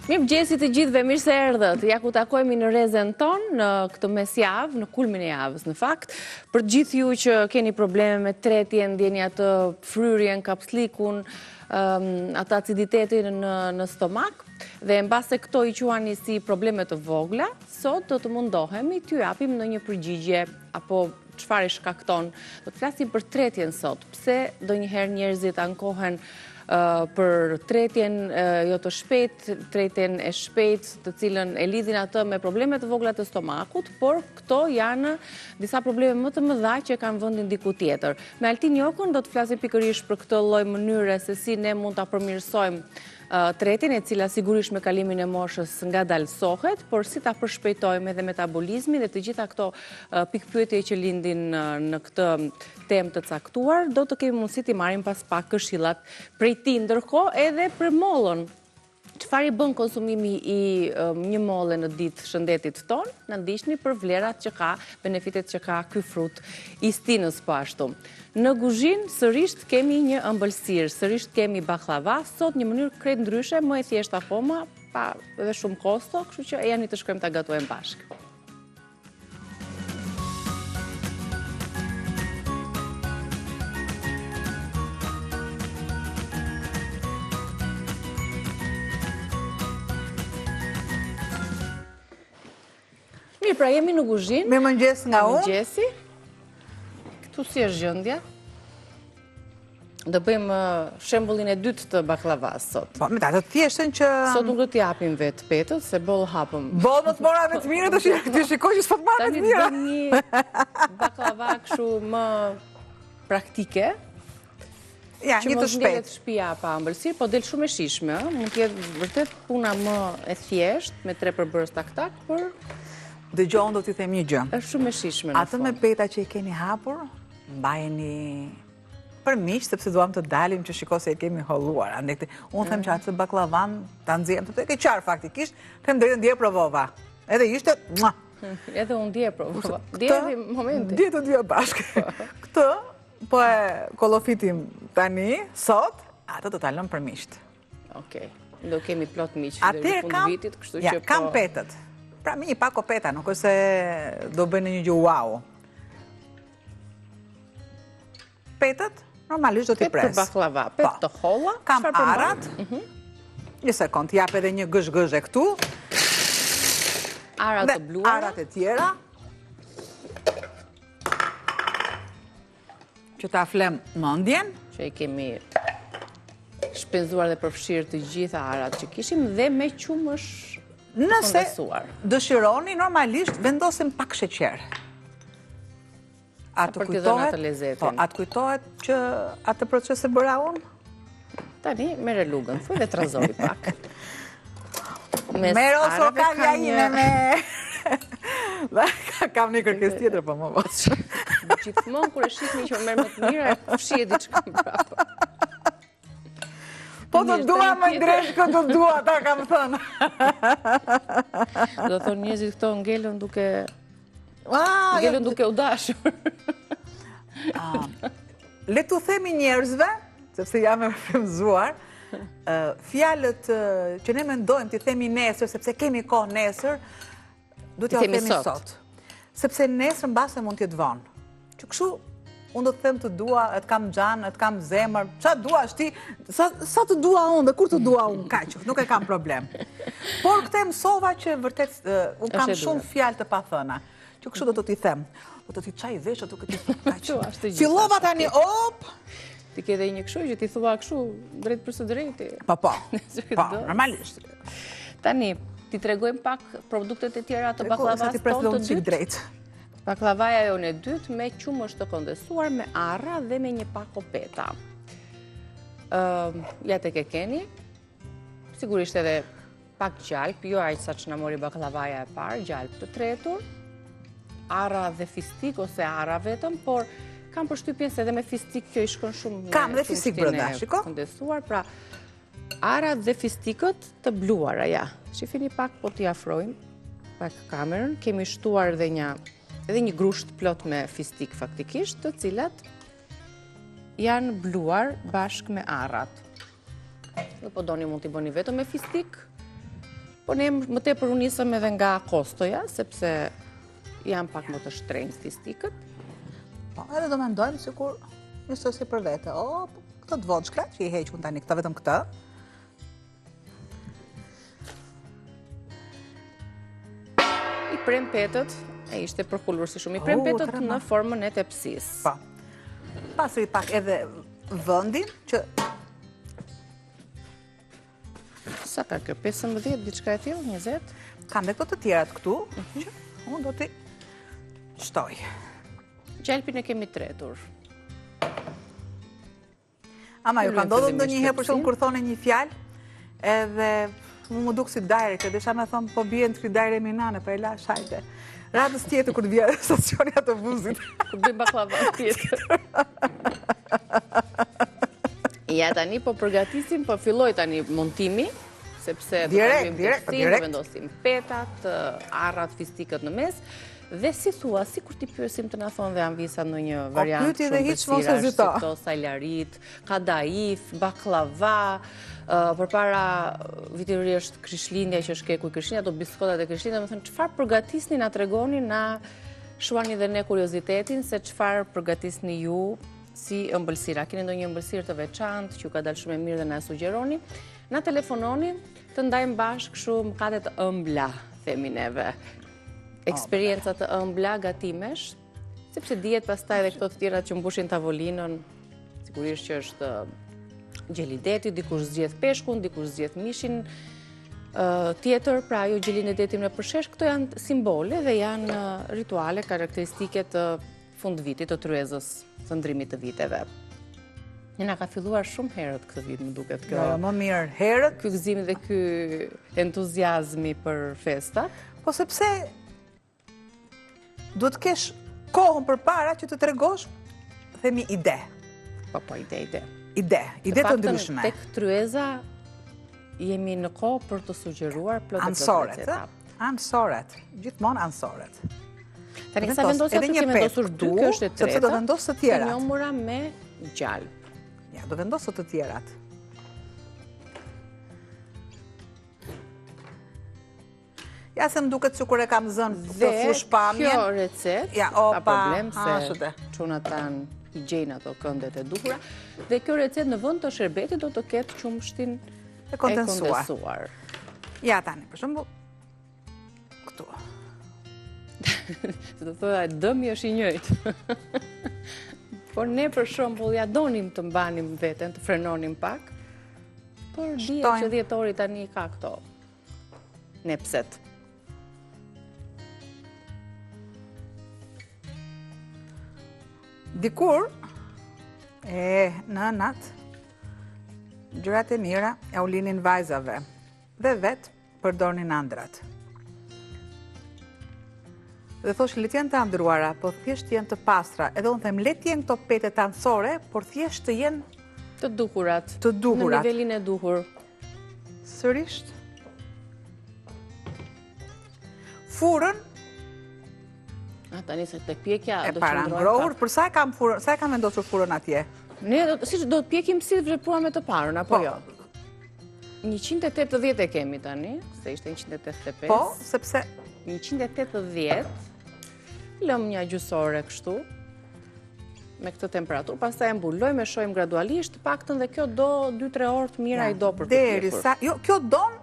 Mirëmëngjesi të gjithëve, mirë se erdhët. Ja ku takojmë në Rezen ton në këtë mesjavë, në kulmin e javës në fakt. Për gjithë ju që keni probleme me tretjen, ndjeni atë fryrjen, kapslikun, atë aciditetin në stomak, dhe mbase këto i quani si probleme të vogla, sot do të mundohemi t'ju japim në një përgjigje apo çfarë shkakton. Do të flasim për tretjen sot. Pse ndonjëherë njerëzit ankohen për tretjen jo të shpejt, tretjen e shpejt, të cilën e lidhin atë me probleme të vogla të stomakut, por këto janë disa probleme më të mëdha që kanë vendin diku tjetër. Me Altin Jokun do të flasim pikërisht për këtë lloj mënyre se si ne mund ta përmirësojmë tretjen, e cila sigurisht me kalimin e moshës ngadalësohet, por si ta përshpejtojmë edhe metabolizmin dhe të gjitha këto pikpyetje që lindin në këtë temë të caktuar, do të kemi mundësi t'i marrim pas pak këshillat prej ti, ndërkohë edhe për mollën. Çfarë i bën konsumimi i një molle në ditë shëndetit ton? Na ndiqni për vlerat që ka, benefitet që ka ky frut i stinës po ashtu. Në kuzhinë sërish kemi një ëmbëlsirë, sërish kemi baklava, sot një mënyrë krejt ndryshe, më e thjeshtë akoma, pa edhe shumë kosto, kështu që e jani të shkojmë ta gatuajmë bashkë. Mirë, pra jemi në kuzhinë. Mirëmëngjes nga unë. Mirëmëngjesi. Këtu si është gjendja? Do bëjmë shembullin e dytë të baklavas sot. Po, me ta të thjeshtën që... Sot nuk do t'i japim vetë petët, se boll hapëm. Boll më të mora me të mirë, të shikoj që s'po të marrë me të mirë. Tani të një baklava kështu më praktike. Ja, një të shpejt. Që shtëpia pa ëmbëlsirë, po del shumë e shishme. Mund t'jetë vërtet puna më e thjeshtë, me 3 përbërës tak-tak, por... Dëgjon, do t'i them një gjë. Është shumë e shishme në fund. Atë me peta që i keni hapur, mbajeni për miq, sepse duam të dalim që shiko se e kemi holluar. Unë them që atë baklavan ta nxjerrim, të ke qartë faktikisht, them drejtën dje provova. Edhe ishte, mua. Edhe unë dje provova. Dje momenti. Dje të dy bashkë. Këtë po e kollofitim tani, sot, atë do ta lëm për miq. Okej. Do kemi plot miq deri në fund të vitit, kështu që po. Kam petët. Pra me një pako peta, nuk është se do bëjnë një gjë wow. Petët, normalisht do t'i pres. Petë të baklava, petë të holla. Kam arat. Një sekund, jap edhe një gëzh e këtu. Arat të bluara. Arat e tjera. Që ta flem mendjen. Që i kemi shpenzuar dhe përfshirë të gjitha arat që kishim dhe me qumësh. Nëse dëshironi, normalisht vendosim pak sheqer. Për t'i dhënë atë lezetin. Atë kujtohet që atë proces e bëra unë? Tani, mere lugën, thuj dhe trazoj pak. Mere oso kam ja ime me... Kam një kërkes tjetër, po më vëshë. Gjithmonë, kur e shikni që më merë më të mira, e fshie diçka mbrapa. Po të dua më drejt këtë të dua, ta kam thënë. Do thonë njerëzit këto ngellën duke u dashur. Le t'u themi njerëzve, sepse jam e frymëzuar, fjalët që ne mendojmë t'i themi nesër, sepse kemi kohë nesër, do t'ja themi sot. Sepse nesër mbase mund t'jetë vonë. Që kështu unë do të them të dua, e të kam gjanë, e të kam zemër, qa dua është ti, sa të dua unë dhe kur të dua unë, kaq, nuk e kam problem. Por këte mësova që vërtet, unë kam shumë fjalë të pathëna, që kështu do t'i them, do t'i qaj veshë, do t'i them, kaq. Fillova tani, op! Ti ke dhe një kështu, që ti thua kështu, drejt për së drejti. Po, normalisht. Tani, ti tregojmë pak produktet e tjera të baklavas tonë të dytë. Baklavaja jo në dytë me qumësht të kondensuar, me arra dhe me një pako peta. Ja të ke keni, sigurisht edhe pak gjalp, jo aq sa që na mori baklavaja e parë, gjalp të tretur, arra dhe fistik ose arra vetëm, por kam përshtypjen se edhe me fistik kjo i shkon shumë kam dhe fistik brenda, shiko? Kondensuar, pra arra dhe fistikët të bluara, ja. Shifini pak, po t'i afrojmë pak kamerën, kemi shtuar edhe një grusht plot me fistik faktikisht, të cilat janë bluar bashkë me arrat. Dhe po doni mund t'i bëni vetëm me fistik, Po ne më tepër u nisëm edhe nga kostoja, sepse janë pak më të shtrenjtë stistikët. Po, edhe do mendojmë sikur njësoj si për vete. O, këto të vodshkla që i hequn tani, këta vetëm këta. I prem petët, e ishte përkullur si shumë, i prem petët në formën e tepsis. Po. Pasur i pak edhe vëndin që... Sa ka kjo, 15, diçka e tillë, 20? Kam dhe këto të tjerat këtu, që unë do t'i shtoj. Gjelpin e kemi tretur. Ama, ju ka ndodhur ndonjëherë për shumë kur thone një fjalë, edhe më duk si dajre, që desha me thonë, po bjen të kri dajre minane, pa e la shajte. Radës tjetër kur të vje stacioni autobusit. Kur bëjmë baklava tjetër. Ja, tani po përgatisim, po filloj tani montimi, sepse do të vendosim petat, arrat, fistikët në mes, dhe si thua, si kur t'i pyesim të na thonë dhe Anvisa në një variant shumë përsirash, si këto sajlarit, kadaif, baklava, përpara vitërisht Krishtlindja që është keku i Krishtlindja, ato biskotat e Krishtlindja, më thënë, çfarë përgatisni, na tregoni, na shuani dhe ne kuriozitetin, se çfarë përgatisni ju si ëmbëlsira. Keni ndonjë ëmbëlsirë të veçantë, që ju ka dalë shumë e mirë dhe na sugjeroni, na telefononi, të ndajmë bashkë kështu mëkate të ëmbla, themi neve. Eksperienca të ëmbla, gatimesh, sepse dihet pastaj edhe këto të tjera që mbushin tavolinën, sigurisht që është gjelideti, dikush zgjedh peshkun, dikush zgjedh mishin tjetër, pra ajo gjelin e detin me përshesh, këto janë simbole dhe janë rituale karakteristike të fund vitit, të tryezës së ndrimit të viteve. Njëna ka filluar shumë herët këtë vit, më duket kjo. Jo, më mirë, herët. Ky gëzim dhe ky entuziazmi për festat. Po sepse duhet të kesh kohën përpara që të tregosh, themi ide. Po, ide. Ide të ndryshme. Tek tryeza jemi në kohë për të sugjeruar plot receta. Ansoret, gjithmonë ansoret. Tani sa vendosja të kemi vendosur dy, kjo është e treta. Sepse do vendos të tjerat. Të njohura me gjalp. Ja, do vendosë të tjerat. Ja, se më duket që kur e kam zënë të fushpamjen. Dhe kjo recet, pa problem se quna tanë i gjejnë ato këndet e duhura, dhe kjo recet në vend të sherbetit do të ketë qumshtin e kondensuar. Ja, tani, për shembull, këtu. Se të thoya, dëmi është i njëjtë. Por ne për shembull ja donim të mbanim veten, të frenonim pak, por dihet që dhjetori tani ka këto nepset. Dikur, nënat, gjërat e mira e u linin vajzave dhe vetë përdornin ëndrat. Dhe thosh, le t'jenë të ndruara, po thjesht jenë të pastra. Edhe unë them, le t'jenë këto petet anësore, por thjesht të jenë... Të duhurat. Të duhurat. Në nivelin e duhur. Sërisht. Furën... Tani se të pjekja... E para ngrohur, për sa e kam vendosur furën atje? Ne do të pjekim si të vepruar me të parën, apo jo? 180 e kemi tani, se ishte 185. Po, sepse... 180, lëm një gjysore kështu, me këtë temperaturë, pastaj e mbulojmë, e shojmë gradualisht, paktën dhe kjo do 2-3 orë të mira i do për të pjekur. Jo, kjo don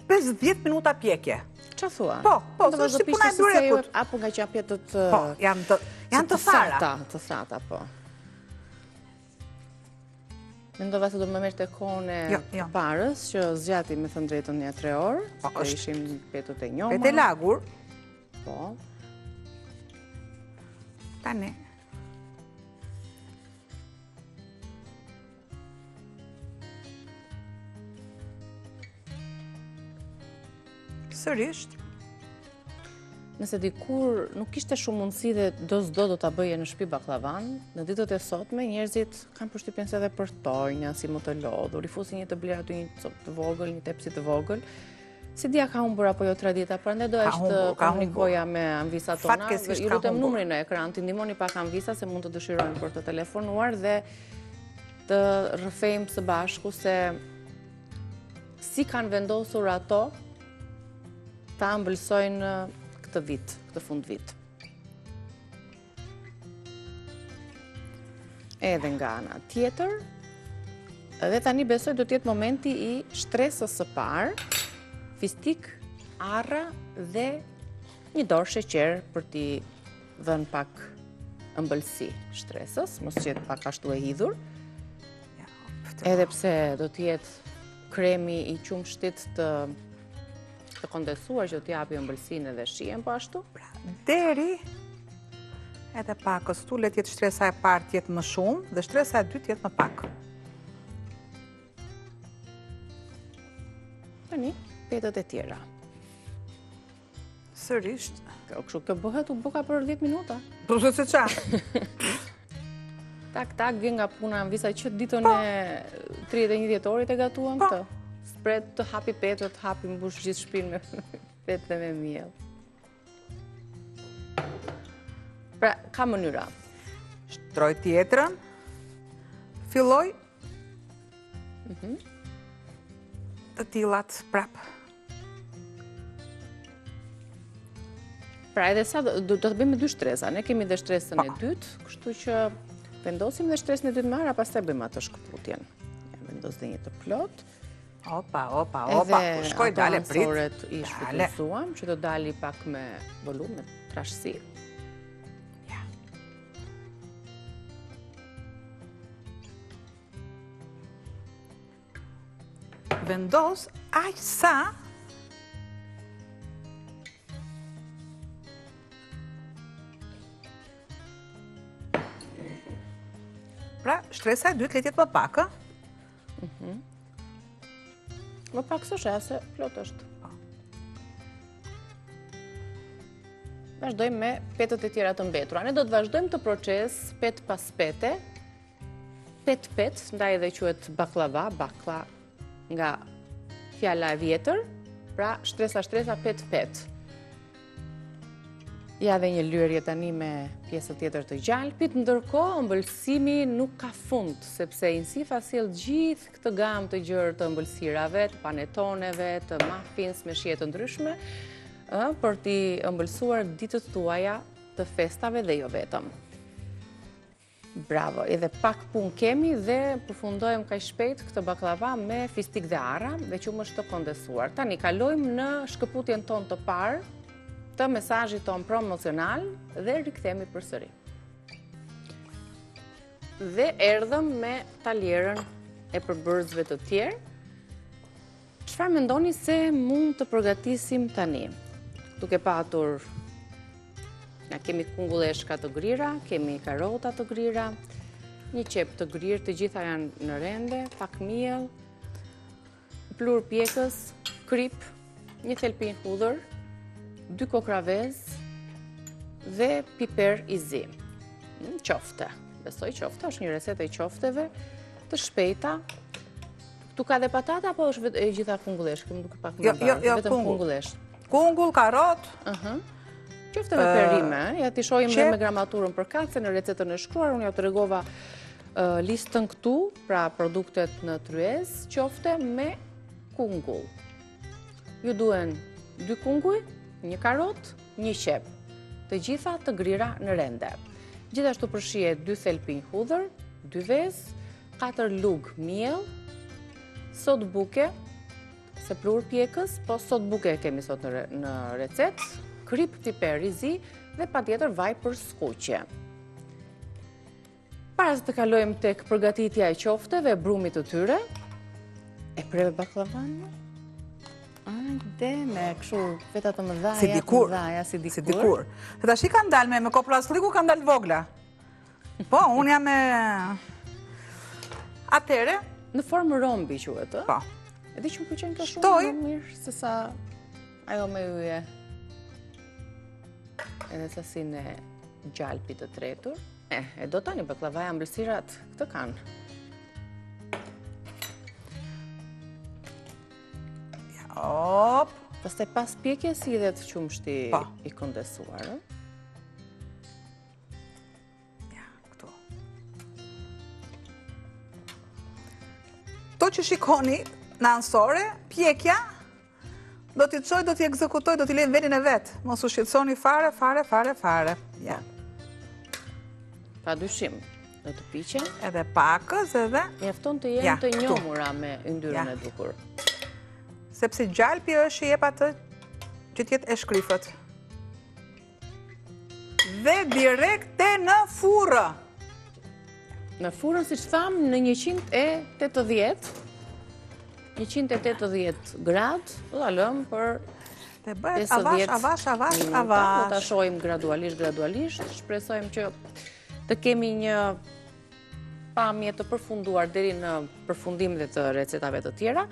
5-10 minuta pjekje. Qa thua? Po, është si puna e durekut. Apo nga që apjetët... Po, janë të fara. Të thata, po. Mendova se do më merrte kohën e parës, që zgjati me thënë drejtën një 3 orë, se ishim petët e njoma. Petë e lagur. Po. Tani. Sërisht. Nëse dikur nuk ishte shumë mundësi dhe do ta bëje në shtëpi baklavan, në ditët e sotme njerëzit kanë përshtypjen se edhe përtojnë, si më të lodhur, i fusin një të bler aty një copë të vogël, një tepsi të vogël. Si dia ka humbur apo jo tradita, prandaj do të komunikoja me Anvisa tona. Ju lutem numrin në ekran, të ndihmoni pak Anvisa se mund të dëshirojnë për të telefonuar dhe të rrëfejmë së bashku se si kanë vendosur ato ta ëmbëlsojnë këtë vit, këtë fund vit. Edhe nga ana tjetër, edhe tani besoj do t'jetë momenti i shtresës së parë, fistik, arra dhe një dorë sheqer për t'i dhënë pak ëmbëlsi shtresës, mos qetë pak ashtu e hidhur. Edhe pse do t'jetë kremi i qumshtit të kondensuar që t'japi ëmbëlsinë edhe shihen po ashtu. Deri edhe pakës tu le t'jetë shtresa e parë t'jetë më shumë dhe shtresa e dytë t'jetë më pak. Tani, petët e tjera. Sërisht. Kështu bëhet u buka për 10 minuta. Po se qa? Tak, vjen nga puna në visa që ditën e 31 dhjetorit e gatuam këtë. Spret të hapi petët, të hapi mbush gjithë shpinë me petë dhe me miell. Pra, ka mënyra. Shtroj tjetrën, filloj të tillat prapë. Pra, edhe sa do të bëjmë 2 shtresa. Ne kemi dhe shtresën e dytë, kështu që vendosim dhe shtresën e dytë më ara, pastaj bëjmë atë shkëputjen. Vendos dhe një të plot. Opa, po shkoj dale prit. Edhe ato ansoret i shfrytëzuam, që do dali pak me volum, me trashësi. Vendos aq sa pra, shtresa e dytë le t'jetë më pak, Më pak së se plot është. Vazhdojmë me petët e tjera të mbetura. Ne do të vazhdojmë të proces pet pas pete. Pet, ndaj edhe quhet baklava, bakla nga fjala e vjetër, pra shtresa, pet. Ja dhe një lyerje tani me pjesën tjetër të gjalpit, ndërkohë ëmbëlsimi nuk ka fund, sepse Insifa sjell gjithë këtë gamë të gjerë të ëmbëlsirave, të panetoneve, të muffins me shije të ndryshme, për t'i ëmbëlsuar ditët tuaja të festave dhe jo vetëm. Bravo, edhe pak punë kemi dhe përfundojmë kaq shpejt këtë baklava me fistik dhe arra dhe qumësht të kondensuar. Tani kalojmë në shkëputjen tonë të parë të mesazhit ton promocional dhe rikthehemi përsëri. Dhe erdhëm me talierën e përbërësve të tjerë. Çfarë mendoni se mund të përgatisim tani? Duke patur, na kemi kungulleshka të grira, kemi karota të grira, një qep të grirë, të gjitha janë në rende, pak miell, plur pjekës, krip, një thelpin hudhër, 2 kokravez dhe piper i zi. Qofte. Besoj qofte, është një resetë e qofteve të shpejta. Tu ka dhe patata, apo është e gjitha kungullesh? Këmë duke pak më barë, vetëm kungullesh. Kungull, karot. Qofte me perime, ja t'i shojmë dhe me gramaturën për kace në recetën e shkruar, unë ja të regova listën këtu, pra produktet në tryez, qofte me kungull. Ju duen 2 kungull, 1 karot, 1 qep, të gjitha të grira në rende. Gjithashtu përshije 2 thelpin hudhër, 2 vez, 4 lug miell, sot buke, se plur pjekës, po sot buke kemi sot në recet, krip piper i zi dhe patjetër vaj për skuqje. Para se të kalojmë tek përgatitja e qofteve, brumit të tyre, e preve baklavanë. Dhe me këshu veta të mëdhaja, si dikur. Se tash i kanë dalë me koplasliku kanë dalë vogla. Po, unë jam me... Atere? Në formë rombi quhet, ë? Po. E di që më pëlqen kjo shumë më mirë se sa ajo me yje. Edhe sasinë e gjalpit të tretur. E do tani baklavaja ëmbëlsirat këtë kanë. Op. Pastaj pas pjekjes i dhe të qumshti i kondensuar. Ja, këtu. To që shikoni në ansore, pjekja do t'i çoj, do t'i ekzekutoj, do t'i lejnë vendin e vetë. Mos u shqetësoni fare. Ja. Pa dyshim, do të piqen. Edhe pakës, edhe... Mjafton të jenë të njohura me yndyrën e dukur. Sepse gjalpi është i jep atë që t'jetë e shkrifët. Dhe direkte në furrë. Në furrën, si që thamë, në 180 gradë, do t'a lëmë për 50 minuta. Do t'a shojmë gradualisht, shpresojmë që të kemi një pamje të përfunduar deri në përfundim dhe të recetave të tjera.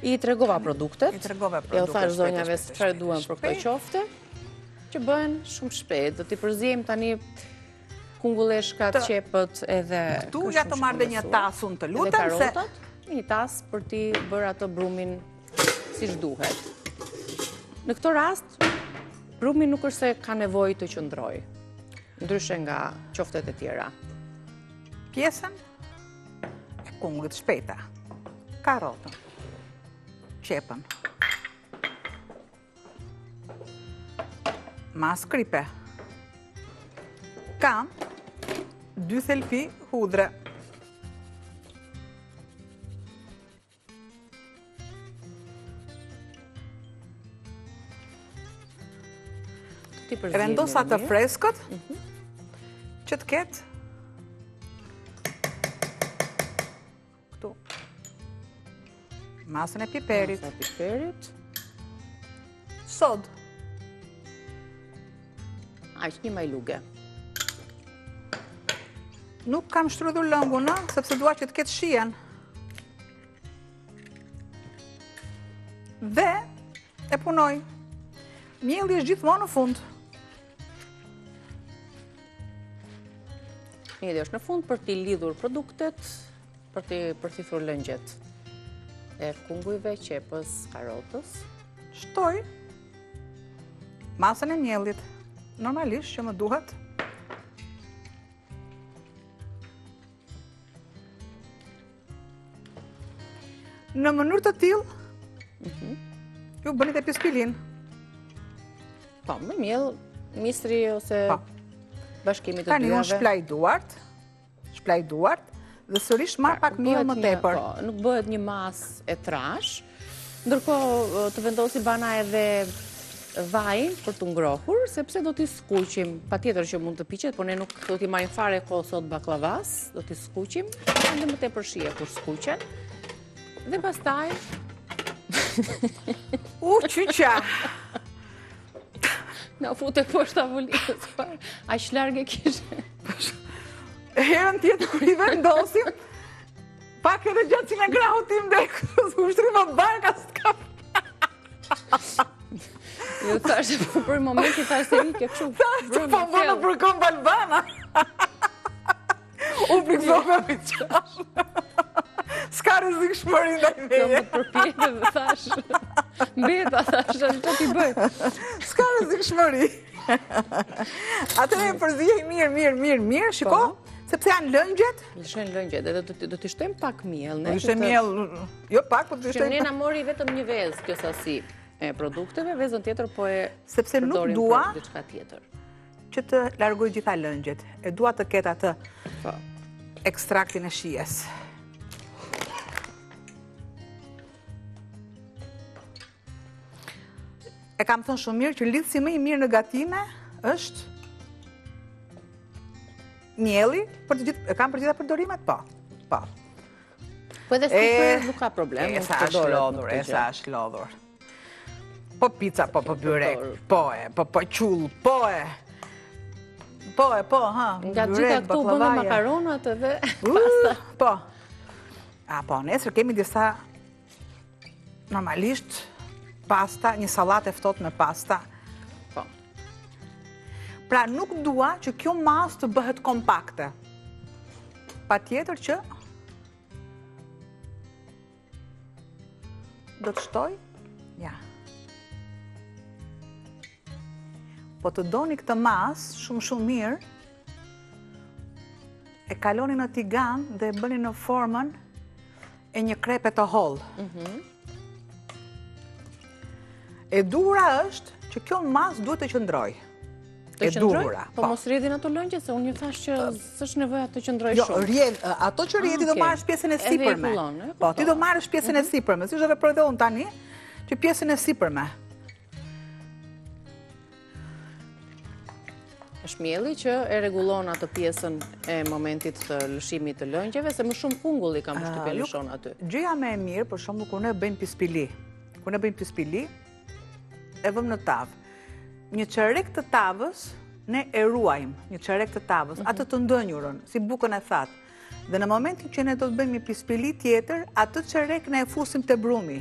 I tregova produktet. Jo thash zonjave se çfarë duan për këtë qofte, që bëhen shumë shpejt. Do t'i përzijmë tani kungulleshkat, qepët edhe... Këtu ja të marrë dhe një tasun të lutem se... Edhe karotat, një tas për t'i bërë ato brumin si shduhet. Në këtë rast, brumi nuk është se ka nevojë të qëndroj, ndryshe nga qoftet e tjera. Pjesën e kungullit shpejta, karotën, qepën, mas kripe, kam 2 thelpi hudre. Vendosa të freskët, që të ketë këtu masën e piperit, sod, aq një majluge. Nuk kam shtrydhur lëngun, sepse dua që të ketë shijen. Dhe e punoj. Mielli është gjithmonë në fund. Mielli është në fund për t'i lidhur produktet, për t'i përthithur lëngjet e kungujve, qepës, karotës. Shtoj masën e miellit, normalisht që më duhet. Në mënyrë të tillë, ju bëni te pispilin. Po, me miell, mistri ose bashkimi të dyave. Tani unë shplaj duart, dhe sërish marr pak miell më tepër. Nuk bëhet një masë e trash, ndërkohë të vendosi bana edhe vajin për të ngrohur, sepse do t'i skuqim, patjetër që mund të piqet, por ne nuk do t'i marrim fare kohë sot baklavas, do t'i skuqim, ende më tepër shije kur skuqen. Dhe pastaj qyqa. Në fute poshtë tavulinës, aq larg e kishe. Herën tjetër kur i vendosim, pak edhe gjatë si me grahu tim dhe ushtrim më barka s'ka. Jo thashtë, për momenti thashtë se rike kështu. Thashtë, po bënë për kom balbana. U friksove me qashë. S'ka rrezik shmëri ndaj meje. Kjo më të përpjete dhe thash, mbeta thash, që t'i bëj. S'ka rrezik shmëri. Atëre e përzijej mirë, shiko, sepse janë lëngjet. Lëshojnë lëngjet, edhe do t'i shtojmë pak miell. Do t'i shtojmë miell, jo pak, po t'i shtojmë... Që nena mori vetëm një vezë kjo sasi e produkteve, vezën tjetër po e sepse nuk përdorim dua për diçka tjetër. Që të largoj gjitha lëngjet. E dua të ketë atë ekstraktin e shijes. E kam thënë shumë mirë që lidhësi më i mirë në gatime është mielli, për të gjithë, e kam për gjitha përdorimet? Po. Po edhe shkuper nuk ka problem. E sa është lodhur. Po pizza, po byrek, po qull, po, ha. Nga gjitha këtu bënë makaronat edhe pasta. Po. Po, nesër kemi disa normalisht pasta, një sallatë e ftohtë me pasta. Po. Pra nuk dua që kjo masë të bëhet kompakte. Patjetër që do të shtoj? Ja. Po të doni këtë masë shumë mirë, e kaloni në tigan dhe e bëni në formën e një krepe të hollë. E duhura është që kjo mas duhet të qëndroj. Të qëndroj? Po mos rjedhin ato lëngje, se unë ju thash që s'është nevoja të qëndroj shumë. Jo, ato që rjedhi do marrësh pjesën e sipërme. Po, ti do marrësh pjesën e sipërme. Si shë veproj dhe unë tani, që pjesën e sipërme. Është mjelli që e rregullon atë pjesën e momentit të lëshimit të lëngjeve, se më shumë kungulli kam përshtypjen lëshon aty. Gjëja më e mirë, për shembull kur ne bëjmë pispili. Kur ne bëjmë pispili, e vëmë në tavë. Një çerek të tavës, ne e ruajmë, një çerek të tavës, atë të ndënjurën, si bukën e thatë. Dhe në momentin që ne do të bëjmë një pispili tjetër, atë çerek ne e fusim te brumi.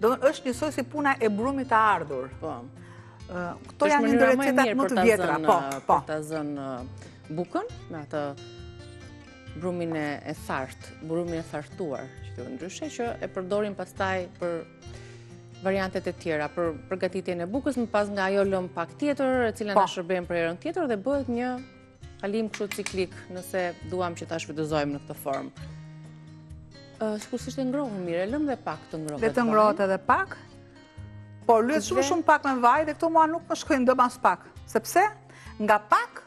Do është njësoj si puna e brumit të ardhur. Po. Këto janë një recetat më të vjetra, po. Për ta zënë bukën, me atë brumin e thartë, brumin e thartuar, që të ndryshe, që e përdorim pastaj për variantet e tjera, për përgatitjen e bukës, më pas nga ajo lëm pak tjetër, e cila na shërben për herën tjetër, dhe bëhet një kalim kështu ciklik, nëse duam që ta shfrytëzojmë në këtë formë. Sikur s'ishte ngrohur mirë, lëm dhe pak të ngrohet. Dhe të ngrohet edhe pak. Por lyhet shumë pak me vaj dhe këto mua nuk më shkojnë dëm as pak. Sepse nga pak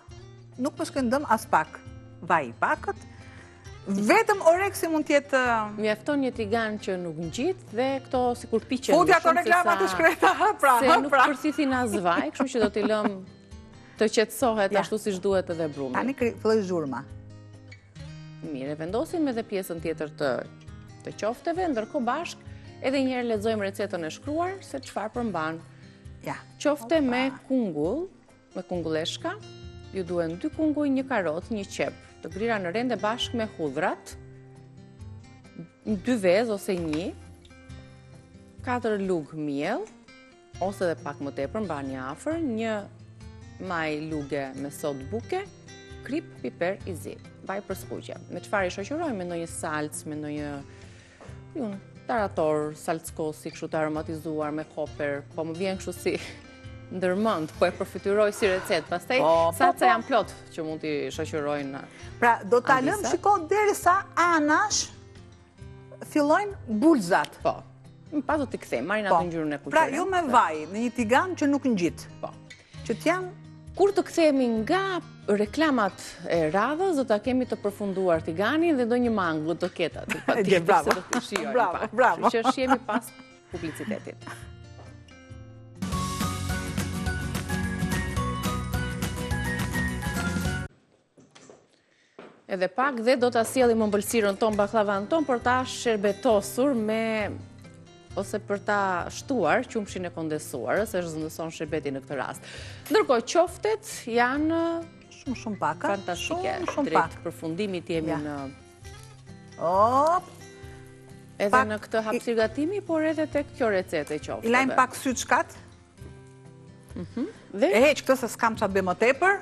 nuk më shkojnë dëm as pak. Vaj i pakët. Vetëm oreksi mund t'jetë... Mjafton një tigan që nuk ngjit dhe këto sikur piqen. Fudja ato reklama të shkreta, pra. Se nuk përthithin as vaj, kështu që do t'i lëm të qetësohet ashtu siç duhet edhe brumi. Tani filloi zhurma. Mirë, vendosim edhe pjesën tjetër të qofteve, ndërkohë bashk edhe njëherë lexojmë recetën e shkruar se çfarë përmban. Qofte me kungull, me kungulleshka, ju duhen 2 kunguj, 1 karotë, 1 qep, të grira në rende bashkë me hudhrat, 2 vezë ose 1, 4 lugë miell, ose dhe pak më tepër, mbani afër, 1 maj luge me sodë buke, krip, piper i zi, vaj për skuqje. Me çfarë i shoqërojmë? Me ndonjë salcë, me ndonjë tarator, salckosi, kështu të aromatizuar me koper, po më vjen kështu si ndërmend, po e përfytyroj si recetë. Pastaj salca janë plot që mund t'i shoqërojnë. Pra, do ta lëm shiko derisa anash fillojnë bulzat. Po. Më pas do t'i kthejmë, marrin atë ngjyrën e kuqe. Pra, jo me vaj, në një tigan që nuk ngjit. Po. Që t'janë... Kur të kthehemi nga reklamat e radhës, do ta kemi të përfunduar tiganin dhe ndonjë mangull do ketë aty. Bravo. Bravo. Që shihemi pas publicitetit. Edhe pak dhe do ta sjellim ëmbëlsirën ton, baklavan ton për ta sherbetosur me ose për ta shtuar qumshin e kondensuar, se zhëndëson sherbeti në këtë rast. Ndërkohë qoftet janë shumë paka. Fantastike. Drejt përfundimit jemi në edhe në këtë hapësirë gatimi, por edhe tek kjo recetë e qofteve. I lajm pak syt shkat. E heq këtë se s'kam çfarë bëj më tepër.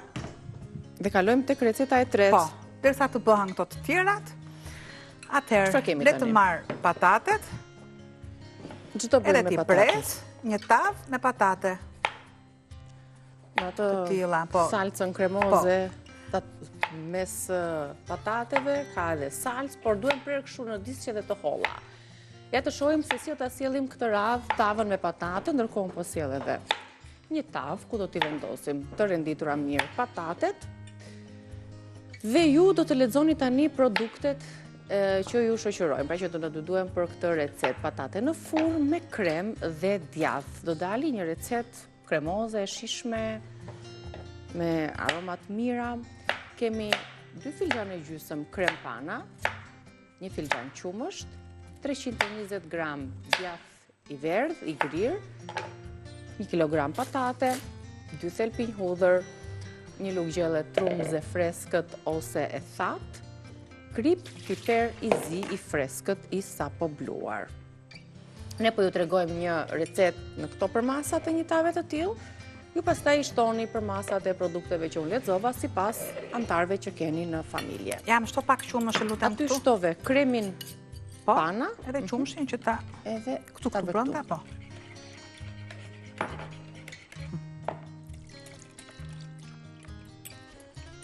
Dhe kalojmë tek receta e tretë. Po, derisa të bëhen këto të tjerat. Atëherë, le të marr patatet. Edhe ti pres një tavë me patate. Në atë salcën kremoze mes patateve, ka edhe salcë, por duhem prerë kështu në disqe dhe të holla. Ja të shohim se si do ta sjellim këtë radhë tavën me patate, ndërkohë po sjell edhe një tavë ku do t'i vendosim të renditura mirë patatet. Dhe ju do të lexoni tani produktet që ju shoqërojmë, pra që do të duhem për këtë recetë, patate në furrë me krem dhe djath. Do dali një recetë kremoze, shishme, me aromat mira. Kemi 2 filxhane gjysmë krem pana, 1 filxhan qumësht, 320 gram djath i verdh, i grirë, 1 kilogram patate, 2 thelpinj hudhër, 1 lugë gjelle trumze freskët ose e thatë, krip, piper i zi i freskët i sapo bluar. Ne po ju tregojmë një recetë në këto përmasat e një tave të tillë. Ju pastaj i shtoni përmasat e produkteve që unë lexova sipas antarëve që keni në familje. Jam shto pak qumësh, lutem këtu. Aty shtove kremin pana, edhe qumshin që ta edhe këtu brenda, po.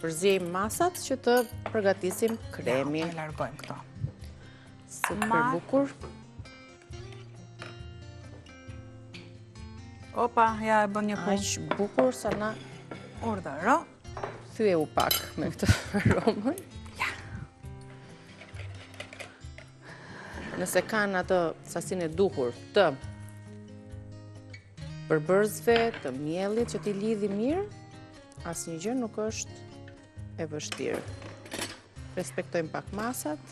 Përzjejmë masat që të përgatisim kremin. Ja, largojmë këto. Super bukur. Opa, ja e bën një punë. Aq bukur sa na Urdhëro. thye u pak me këtë aromën. Ja. Nëse kanë atë sasinë e duhur të përbërzve, të miellit që t'i lidhi mirë, asnjë gjë nuk është e vështirë. Respektojmë pak masat.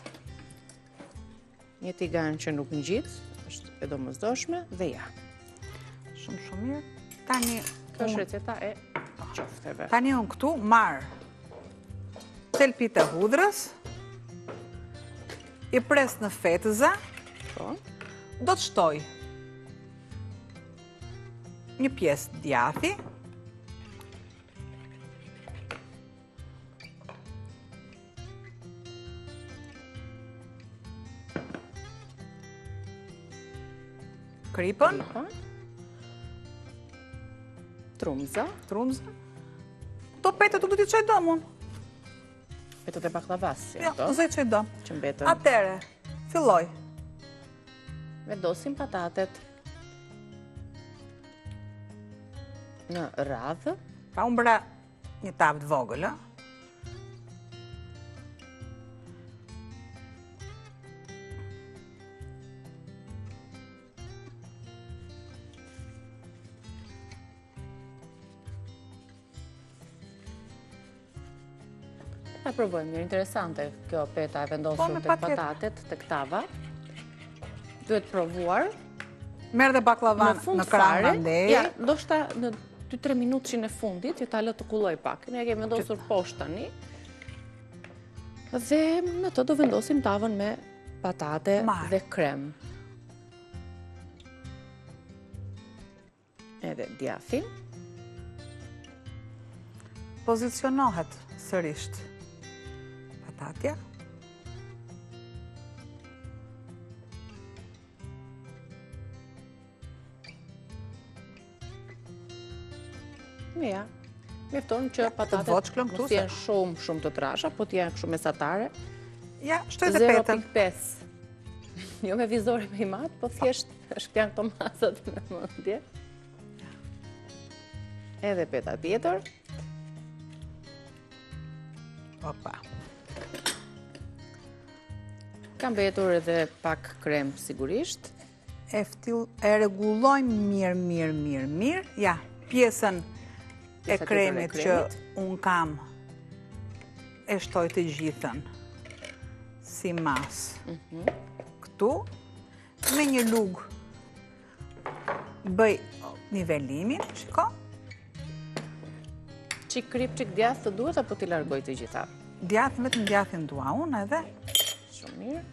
Një tigan që nuk ngjit, është e domosdoshme dhe ja. Shumë mirë. Tani Kjo është receta e qofteve. Tani unë këtu marr thelpit e hudrës, i pres në fetëza, Po. do të shtoj një pjesë djathi, kripën, Trumza. trumzën. Këto petët do t'i qoj domun. Petët e baklavas, si Ja, ato, do t'i qoj dom. që mbetën. Atere, filloj. Vendosim patatet në radhë. Pra unë bëra një tavë të vogël, ë? Ta provojmë, mirë, interesante kjo peta e vendosur me të patjetër. patatet, të tava. Duhet provuar. Merë dhe baklavan në krahë fare, ndej. ja, ndoshta në 2-3 minutëshin e fundit, që ta lë të kulloj pak. Ne kemi vendosur poshtë tani. Dhe në të do vendosim tavën me patate dhe krem. Edhe djathin. Pozicionohet sërisht patatja. Ja, mjefton që patatet voçklën këtu, mos jenë shumë të trasha, po t'jenë kështu mesatare. Ja, shtoj dhe petën. 0.5. Jo me vizore me i matë, po thjesht është janë këto masat në mendje. Edhe peta tjetër. Opa. Kam betur edhe pak krem sigurisht. E rregullojmë mirë. Ja, pjesën e kremit që unë kam e shtoj të gjithën si masë. Këtu, me një lugë bëj nivelimin, shiko. Qik krip, qik djath të duhet, apo t'i largoj të gjitha? Djathë, vetëm djathin dua unë edhe. Shumë mirë.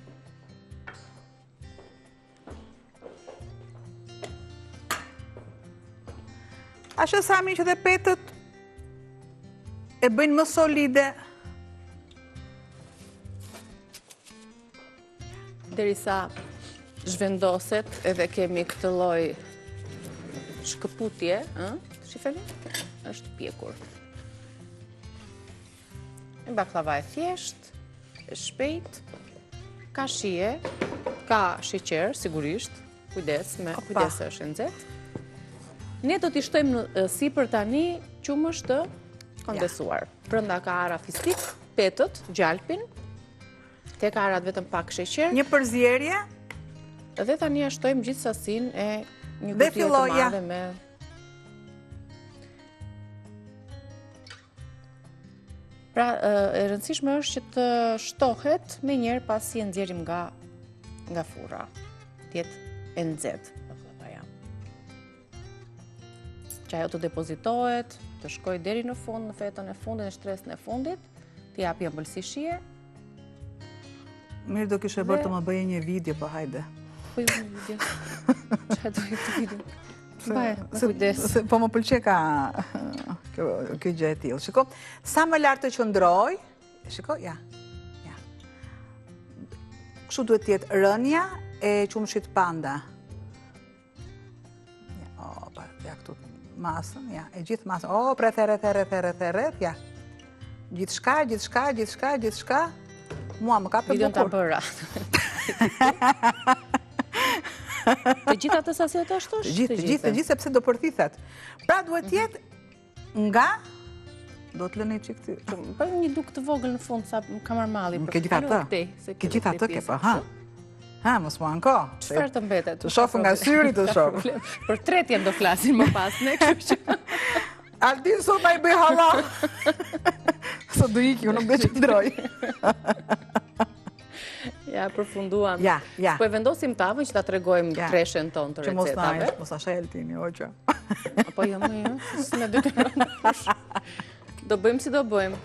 Ashtë sami që dhe petët e bëjnë më solide. Derisa zhvendoset edhe kemi këtë lloj shkëputje, shifeni, është pjekur. E baklava e thjesht, e shpejt, ka shije, ka sheqer, sigurisht, kujdes është e nxehtë. Ne do t'i shtojmë në sipër tani qumësht të kondensuar. Brenda ka ara fistik, petët, gjalpin, te ka arat vetëm pak sheqer. Një përzierje. Dhe tani ja shtojmë gjithë sasinë e një Dhe kutije të madhe me... Pra, e rëndësishme është që të shtohet me njerë pasi e nxjerrim nga furra. Tjetë e nxehtë. Që ajo të depozitohet, të shkoj deri në fund, në fetën e fundit, në shtresën e fundit, të japi ëmbëlsi shije. Mirë do kishe bërë të më bëje një video, po hajde. Po ju një video. Që do këtë video? Baje, me kujdes. Po më pëlqe ka kjo gjë e tillë. Shiko, sa më lart të qëndroj, shiko, ja. Kështu duhet të jetë rënja e qumshit panda. Ja, këtu masën, ja, e gjithë masën. O, pre theret, ja. Gjithçka. Mua më ka për bukur. Videon ta bëra. Të gjitha të sasi të ashtosh? Të gjithë, sepse do përthithet. Pra duhet jetë nga... Do të lënë i qikë të... Për një duk të vogël në fund, sa ka marrë malli. Ke gjitha të? Ke gjitha të ke pa, ha? Ha, mos mua nko. Qëfar të mbetet? Të shofë nga syri të shofë. Për tretjen do flasin më pas, ne kështu që... Altin sot na i bëj hala. Sot do iki, unë nuk dhe që të droj. Ja, përfunduam. Ja. Po e vendosim tavën që ta tregojmë treshen tonë të recetave. Që mos ashe Altini, oqë. Apo jo më jo, s'me dytë. Do bëjmë si do bëjmë.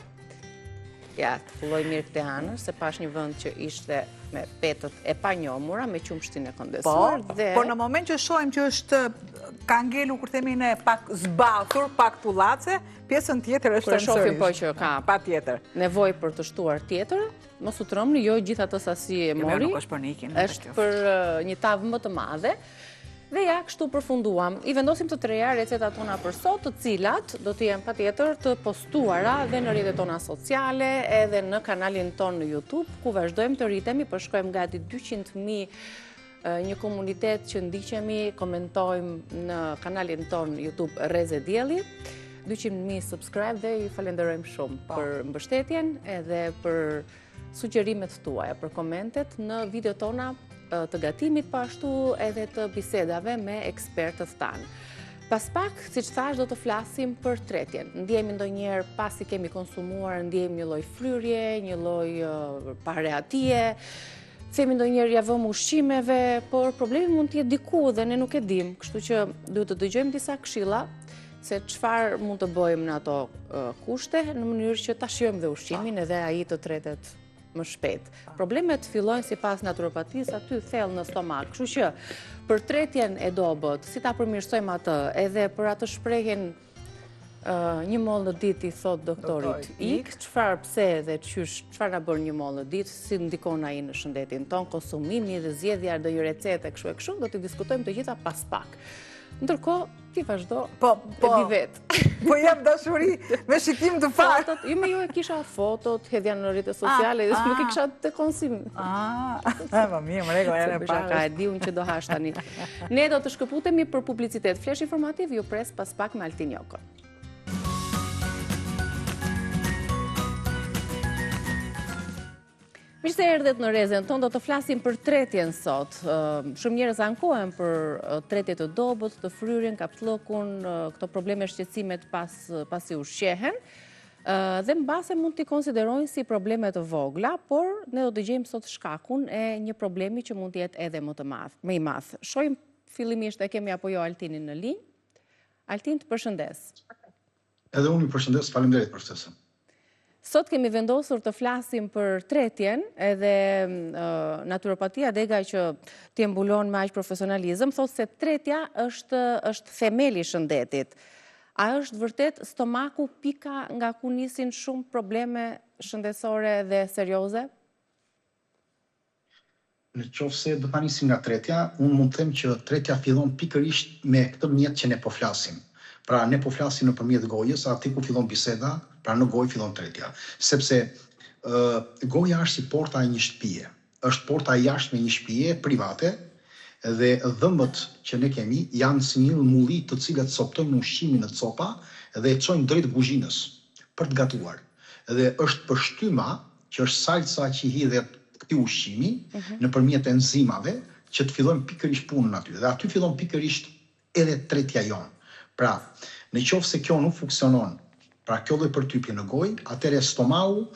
Ja, të filloj mirë të anër, se pash një vënd që ishte me petët e panjomura, me qumshtin e kondesuar. Por në moment që shojmë që është ka ngelu, kur themi ne, pak zbathur, pak tullace, pjesën tjetër është të nësërish. Kërë shofim po që ka pa tjetër nevoj për të shtuar tjetër, mos u trëmni, jo gjitha të sasi e mori, është për një tavë më të madhe. Dhe ja, kështu përfunduam. I vendosim të treja recetat tona për sot, të cilat do të jenë patjetër të postuara dhe në rrjetet tona sociale, edhe në kanalin ton në YouTube, ku vazhdojmë të rritemi, përshkojmë gati 200.000 një komunitet që ndiqemi, komentojmë në kanalin ton YouTube Reze Dielli, 200.000 subscribe dhe i falenderojmë shumë për mbështetjen edhe për sugjerimet tuaja, për komentet në video tona të gatimit, pashtu edhe të bisedave me ekspertët tanë. Pas pak, si që thash, do të flasim për tretjen. Ndjemi ndonjëherë pasi kemi konsumuar, ndjemi një lloj fryrje, një lloj pareatie, themi ndonjëherë ja vëmë ushqimeve, por problemi mund të jetë diku dhe ne nuk e dim, kështu që duhet të dëgjojmë disa këshilla se çfarë mund të bëjmë në ato kushte, në mënyrë që ta shijojmë dhe ushqimin edhe ai të tretet më shpejt. Problemet fillojnë sipas naturopatisë aty thellë në stomak. Kështu që për tretjen e dobët, si ta përmirësojmë atë, edhe për atë shprehjen një mollë në ditë i thot doktorit ik, çfarë pse dhe çfarë na bën një mollë në ditë, si ndikon ai në shëndetin ton, konsumimi dhe zgjedhja e ndonjë recete kështu e kështu, do të diskutojmë të gjitha pas pak. Ndërkohë, ti vazhdo e di vetë. Po jam dashuri me shikim të farë. Jo me ju e kisha fotot, hedhja në rrjetet sociale, dhe nuk i kisha të konsim. Ma mirë, më rego, e në parë. Ka e di unë që do hash tani. Ne do të shkëputemi për publicitet. Flesh informativ, ju pres pas pak me Altin Jokon. Mirë se erdhet në Rezen ton, do të flasim për tretjen sot. Shumë njerëz ankohen për tretje të dobët, të fryrjen, kapslokun, këto probleme shqetësimet pasi ushqehen, dhe mbase mund t'i konsiderojnë si probleme të vogla, por ne do të gjejmë sot shkakun e një problemi që mund të jetë edhe më i madh. Shohim fillimisht e kemi apo jo Altinin në linjë. Altin, të përshëndes. Edhe unë ju përshëndes, faleminderit për ftesën. Sot kemi vendosur të flasim për tretjen, edhe naturopatia dega që t'i mbulon me aq profesionalizëm, thotë se tretja është themeli i shëndetit. A është vërtet stomaku pika nga ku nisin shumë probleme shëndetësore dhe serioze? Në qoftë se do ta nisim nga tretja, unë mund të them që tretja fillon pikërisht me këtë mjet që ne po flasim. Pra ne po flasim nëpërmjet gojës, aty ku fillon biseda, pra në gojë fillon tretja. Sepse goja është si porta e një shtëpie. Është porta e jashtme e një shtëpie private dhe dhëmbët që ne kemi janë si një mulli të cilët coptojnë ushqimin në copa dhe e çojnë drejt kuzhinës për të gatuar. Dhe është pështyma që është salca që hidhet këtij ushqimi nëpërmjet enzimave që të fillojnë pikërisht punën aty. Dhe aty fillon pikërisht edhe tretja jonë. Pra, në qoftë se kjo nuk funksionon, pra kjo lloj përtypje në gojë, atëherë stomaku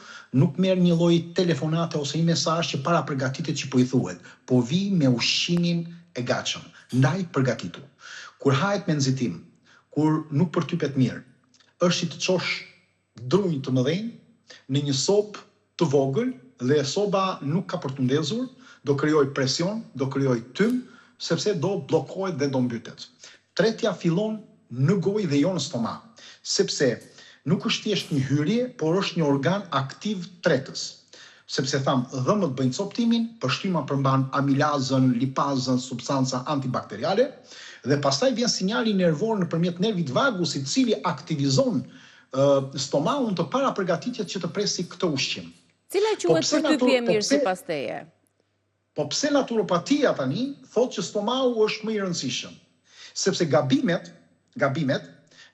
nuk merr një lloj telefonate ose një mesazh që para përgatitet që po i thuhet, po vi me ushqimin e gatshëm, ndaj përgatitu. Kur hahet me nxitim, kur nuk përtypet mirë, është si të çosh drunj të mëdhenj në një sopë të vogël dhe soba nuk ka për të ndezur, do krijoj presion, do krijoj tym, sepse do bllokohet dhe do mbytet. Tretja fillon në gojë dhe jo në stomak, sepse nuk është thjesht një hyrje, por është një organ aktiv tretës. Sepse tham, dhëmbët bëjnë coptimin, pështyma përmban amilazën, lipazën, substanca antibakteriale, dhe pastaj vjen sinjali nervor nëpërmjet nervit vagus, i cili aktivizon stomakun të para përgatitjet që të presi këtë ushqim. Cila quhet përtypje e mirë sipas teje? Po pse naturopatia tani thotë që stomau është më i rëndësishëm? Sepse gabimet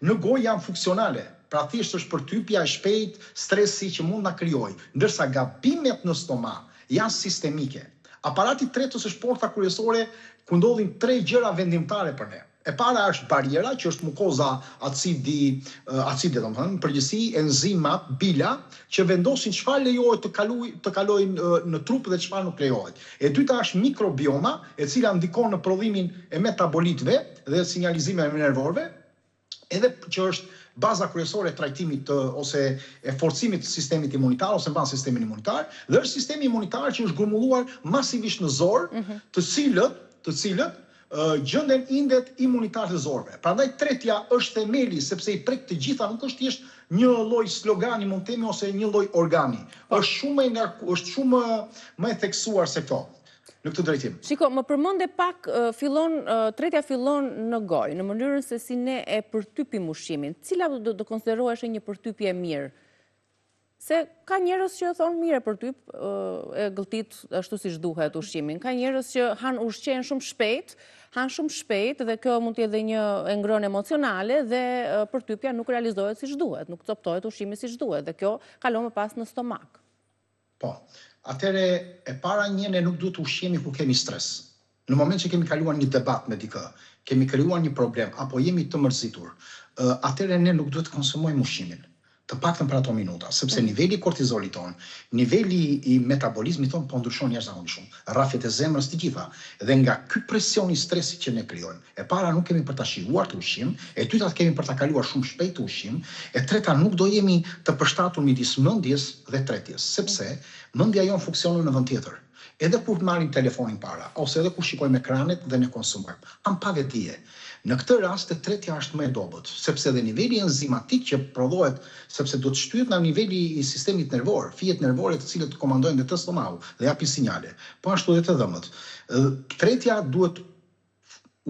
në gojë janë funksionale. Pra thjesht është përtypja e shpejt, stresi që mund na krijojë, ndërsa gabimet në stomak janë sistemike. Aparati i tretë është porta kryesore ku ndodhin 3 gjëra vendimtare për ne. E para është bariera, që është mukoza acidi domethënë, përgjithësi enzimat, bila, që vendosin çfarë lejohet të kalojë në trup dhe çfarë nuk lejohet. E dyta është mikrobioma, e cila ndikon në prodhimin e metabolitëve dhe sinjalizimeve nervorëve, edhe që është baza kryesore e trajtimit ose e forcimit të sistemit imunitar ose mban sistemin imunitar, dhe është sistemi imunitar që është grumbulluar masivisht në zor, të cilët gjenden indet imunitar të zorëve. Prandaj tretja është themeli, sepse i prek të gjitha, nuk është thjesht një lloj slogani, mund të themi, ose një lloj organi. Është shumë më e theksuar se këto. Në këtë drejtim. Shiko, më përmende pak, tretja fillon në gojë, në mënyrën se si ne e përtypim ushqimin. Cila do konsiderohesh një përtypje e mirë? Se ka njerëz që thonë mirë përtyp e gëlltit ashtu siç duhet ushqimin. Ka njerëz që ushqejnë shumë shpejt dhe kjo mund të jetë një ngrënë emocionale dhe përtypja nuk realizohet siç duhet, nuk coptohet ushqimi siç duhet dhe kjo kalon më pas në stomak. Po. Atëre e para ne nuk duhet të ushqemi ku kemi stres. Në moment që kemi kaluar një debat me dikë, kemi krijuar një problem apo jemi të mërzitur, atëre ne nuk duhet të konsumojmë ushqimin. Të paktën për ato minuta, sepse niveli i kortizolit ton, niveli i metabolizmit ton po ndryshon jashtëzakonisht shumë. Rrafet e zemrës të gjitha. Dhe nga ky presion i stresit që ne krijojmë, e para nuk kemi për ta shijuar të ushqim, e dyta kemi për ta kaluar shumë shpejt të ushqim, e treta nuk do jemi të përshtatur midis mendjes dhe tretjes, sepse mendja jon funksionon në vend tjetër. Edhe kur marrim telefonin para, ose edhe kur shikojmë ekranet dhe ne konsumojmë, am pa vetdije. Në këtë rast e tretja është më e dobët, sepse dhe niveli enzimatik që prodhohet, sepse do të shtyhet në niveli i sistemit nervor, fijet nervore të cilët komandojnë dhe të stomau dhe japin sinjale, po ashtu edhe të dhëmët. Tretja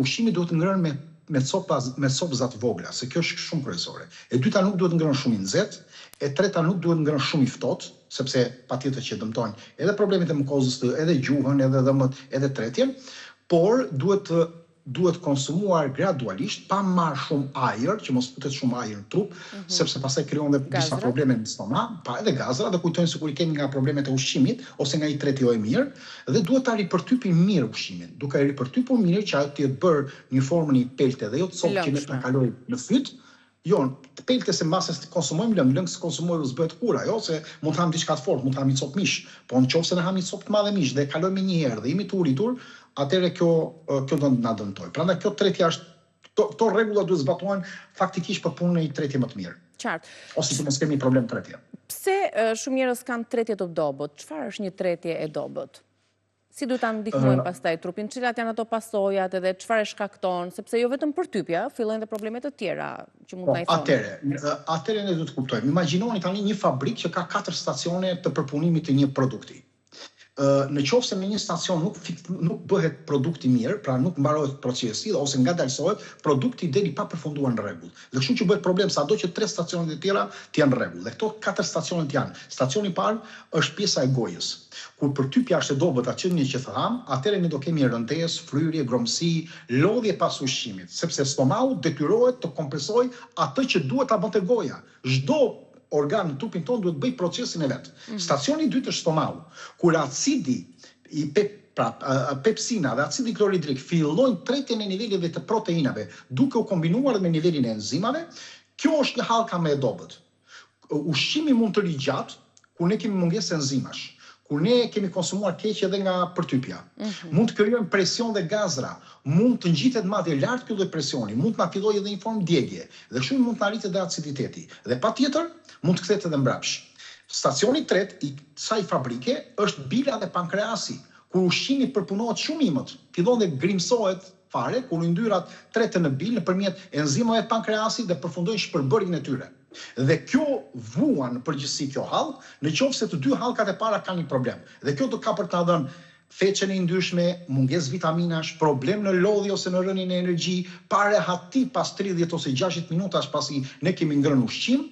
ushqimi duhet ngrënë me copëza të vogla, se kjo është shumë kryesore. E dyta nuk duhet ngrënë shumë i nxehtë, e treta nuk duhet ngrënë shumë i ftohtë, sepse patjetër që dëmtojnë edhe problemet e mukozës, edhe gjuhën, edhe dhëmët, edhe tretjen, por duhet konsumuar gradualisht, pa marrë shumë ajër, që mos futet shumë ajër në trup, sepse pastaj krijon dhe disa probleme në stomak, pa edhe gazra, dhe kujtojnë sikur i kemi nga problemet e ushqimit ose nga i treti jo e mirë, dhe duhet ta ripërtypim mirë ushqimin. Duke ripërtypur mirë që ajo të jetë bërë një formën i pelte dhe jo të copë që ne ta kalojmë në fyt. Jo, të pelte se mbase konsumojmë lëng se konsumojmë s'bëhet kur ajo, se mund të ham diçka të fortë, mund të ham një copë mish, po nëse ne ham një copë të madhe mish dhe kalojmë një herë dhe jemi të uritur, atëherë kjo do na dëmtojë. Prandaj kjo tretja është këto rregulla duhet zbatohen faktikisht për punën e tretje më të mirë. Qartë. Ose të mos kemi problem tretje. Pse shumë njerëz kanë tretje të dobët? Çfarë është një tretje e dobët? Si duhet ta ndihmojmë pastaj trupin? Cilat janë ato pasojat edhe çfarë shkakton? Sepse jo vetëm përtypja, fillojnë dhe problemet të tjera që mund ta i thonë. Atëherë ne duhet të kuptojmë. Imagjinoni tani një fabrikë që ka 4 stacione të përpunimit të një produkti. Në qoftë se në një stacion nuk bëhet produkti mirë, pra nuk mbarohet procesi ose ngadalësohet, produkti deli pa përfunduar në rregull. Dhe kështu që bëhet problem sado që 3 stacionet e tjera të janë në rregull. Dhe këto 4 stacionet janë. Stacioni i parë është pjesa e gojës. Kur përtypja është e dobët atë që tham, atëherë ne do kemi rëndesë, fryrje, gromësi, lodhje pas ushqimit, sepse stomau detyrohet të kompensojë atë që duhet ta bënte goja. Çdo organ në trupin tonë duhet bëj procesin e vet. Stacioni i dytë është stomau, kur acidi pepsina dhe acidi kloridrik fillojnë tretjen e niveleve të proteinave, duke u kombinuar me nivelin e enzimave, kjo është një hallka më e dobët. Ushqimi mund të rigjatë kur ne kemi mungesë enzimash, kur ne kemi konsumuar keq edhe nga përtypja. Mund të krijojmë presion dhe gazra, mund të ngjitet madje lart ky lloj presioni, mund të na fillojë edhe një formë djegje, dhe kështu mund të arritet edhe aciditeti. Dhe patjetër mund të kthehet edhe mbrapsh. Stacioni i tretë i kësaj fabrike është bila dhe pankreasi, kur ushqimi përpunohet shumë imët, fillon dhe grimsohet fare, kur yndyrat treten në bil nëpërmjet enzimave të pankreasit dhe përfundojnë shpërbërjen e tyre. Dhe kjo vuan në përgjithësi kjo hallk, nëse të dy hallkat e para kanë një problem. Dhe kjo do ka për ta dhënë feçen e ndryshme, mungesë vitaminash, problem në lodhje ose në rënien e energji, pa rehati pas 30 ose 60 minutash pasi ne kemi ngrënë ushqim.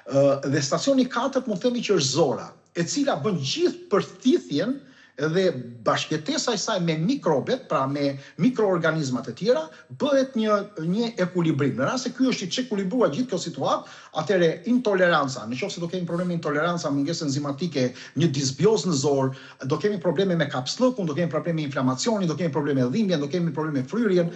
Dhe stacioni i katërt mund të themi që është zora, e cila bën gjithë përthithjen dhe bashkëtesa e saj me mikrobet, pra me mikroorganizmat e tjera, bëhet një ekuilibrim. Në rast se ky është i çekuilibruar gjithë kjo situatë, atëre intoleranca, nëse do kemi probleme intoleranca, mungesë enzimatike, një disbioz në zor, do kemi probleme me kapslëkun, do kemi probleme me inflamacionin, do kemi probleme me dhimbjen, do kemi probleme me fryrjen,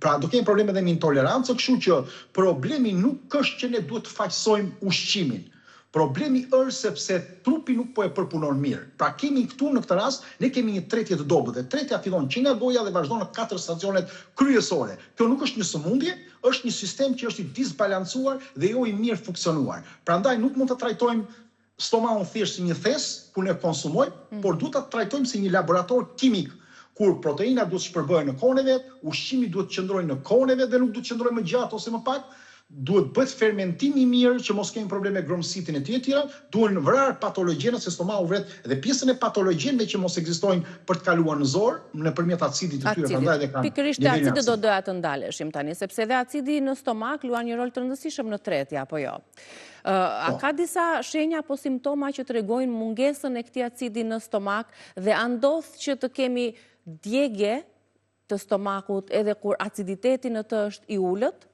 pra do kemi probleme edhe me intolerancë, kështu që problemi nuk është që ne duhet të faqësojmë ushqimin. Problemi është sepse trupi nuk po e përpunon mirë. Pra kemi këtu në këtë rast, ne kemi një tretje të dobët. Dhe tretja fillon që nga goja dhe vazhdon në 4 stacionet kryesore. Kjo nuk është një sëmundje, është një sistem që është i disbalancuar dhe jo i mirë funksionuar. Prandaj nuk mund të trajtojmë stomakun thjesht si një thes ku ne konsumojmë, por duhet ta trajtojmë si një laborator kimik, kur proteina duhet të shpërbohen në kohën e vet, ushqimi duhet të qëndrojë në kohën e vet dhe nuk duhet të qëndrojë më gjatë ose më pak. Duhet bëhet fermentimi i mirë që mos kemi probleme me gromësitin e tjera, duhen vrarë patologjenët se stomaku vret dhe pjesën e patologjenëve që mos ekzistojnë për të kaluar në zor nëpërmjet acidit të tyre, prandaj dhe kanë. Pikërisht acidit do doja të ndaleshim tani, sepse edhe acidi në stomak luan një rol të rëndësishëm në tretja, apo jo. A ka disa shenja apo simptoma që tregojnë mungesën e këtij acidi në stomak dhe a ndodh që të kemi djegje të stomakut edhe kur aciditeti në të është i ulët?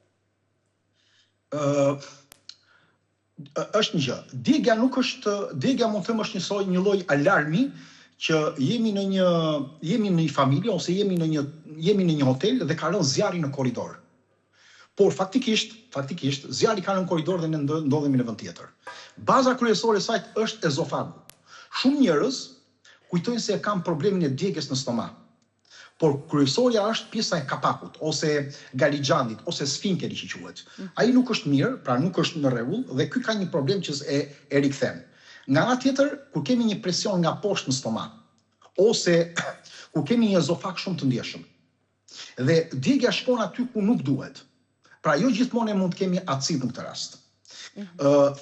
Është një gjë. Djegja nuk është, djegja mund të them është një lloj alarmi që jemi në një familje ose jemi në një hotel dhe ka rënë zjarri në korridor. Por faktikisht zjarri ka rënë në korridor dhe ne ndodhemi në vend tjetër. Baza kryesore e saj është ezofagu. Shumë njerëz kujtojnë se kanë problemin e djegjes në stomak. Por kryesorja është pjesa e kapakut, ose galixhandit, ose sfinkeri që quhet. Ai nuk është mirë, pra nuk është në rregull dhe ky ka një problem që e rikthen. Nga ana tjetër, kur kemi një presion nga poshtë në stomak, ose kur kemi një ezofag shumë të ndjeshëm, dhe djegja shkon aty ku nuk duhet. Pra jo gjithmonë mund të kemi acid në këtë rast.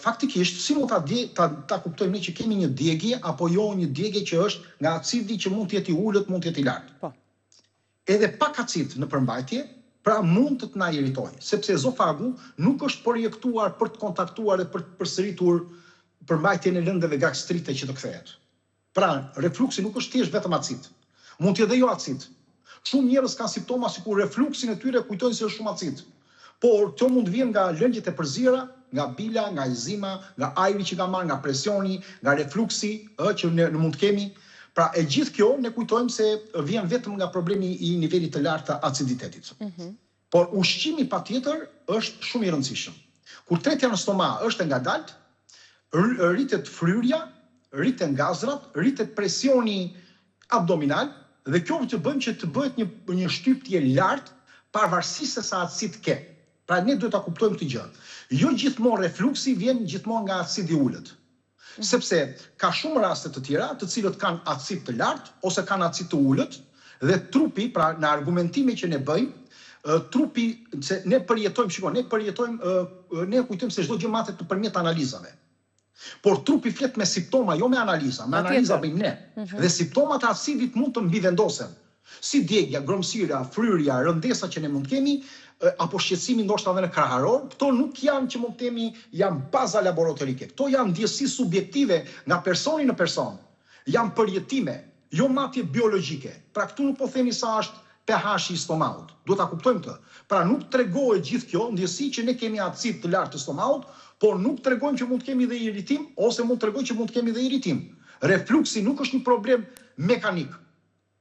Faktikisht, si mund ta kuptojmë ne që kemi një djegje apo jo një djegje që është nga acidi që mund të jetë i ulët, mund të jetë i lartë. Po. Edhe pak acid në përmbajtje, pra mund të na iritojë, sepse ezofagu nuk është projektuar për të kontaktuar dhe për të përsëritur përmbajtjen e lëndëve gastrite që të kthehet. Pra, refluksi nuk është thjesht vetëm acid. Mund të jetë jo acid. Shumë njerëz kanë simptoma sikur refluksin e tyre kujtojnë se është shumë acid. Por kjo mund të vjen nga lëndjet e përzira, nga bila, nga enzima, nga ajri që ka marrë, nga presioni, nga refluksi që ne mund të kemi. Pra e gjithë kjo ne kujtojmë se vjen vetëm nga problemi i nivelit të lartë të aciditetit. Por ushqimi patjetër është shumë i rëndësishëm. Kur tretja në stomak është e ngadalt, rritet fryrja, rriten gazrat, rritet presioni abdominal dhe kjo të bëjmë që të bëhet një shtypje lartë pavarësisht se sa acid ke. Pra ne duhet ta kuptojmë këtë gjë. Jo gjithmonë refluksi vjen gjithmonë nga acidi i ulët. Sepse ka shumë raste të tjera të cilët kanë acid të lartë ose kanë acid të ulët dhe trupi, pra në argumentime që ne bëjmë, trupi se ne përjetojmë, ne kujtojmë se çdo gjë matet nëpërmjet analizave. Por trupi flet me simptoma, jo me analiza. Me analiza bëjmë ne. Dhe simptomat e acidit mund të mbivendosen. Si djegja, gromësira, fryrja, rëndesa që ne mund të kemi, apo shqetësimi ndoshta edhe në kraharor, këto nuk janë që mund të themi janë baza laboratorike. Këto janë ndjesi subjektive nga personi në person. Janë përjetime, jo matje biologjike. Pra këtu nuk po themi sa është pH-i i stomakut. Duhet ta kuptojmë këtë. Pra nuk tregohet gjithë kjo ndjesi që ne kemi acid të lartë të stomakut, por nuk tregojmë që mund të kemi dhe iritim ose mund të tregojmë që mund të kemi dhe iritim. Refluksi nuk është një problem mekanik.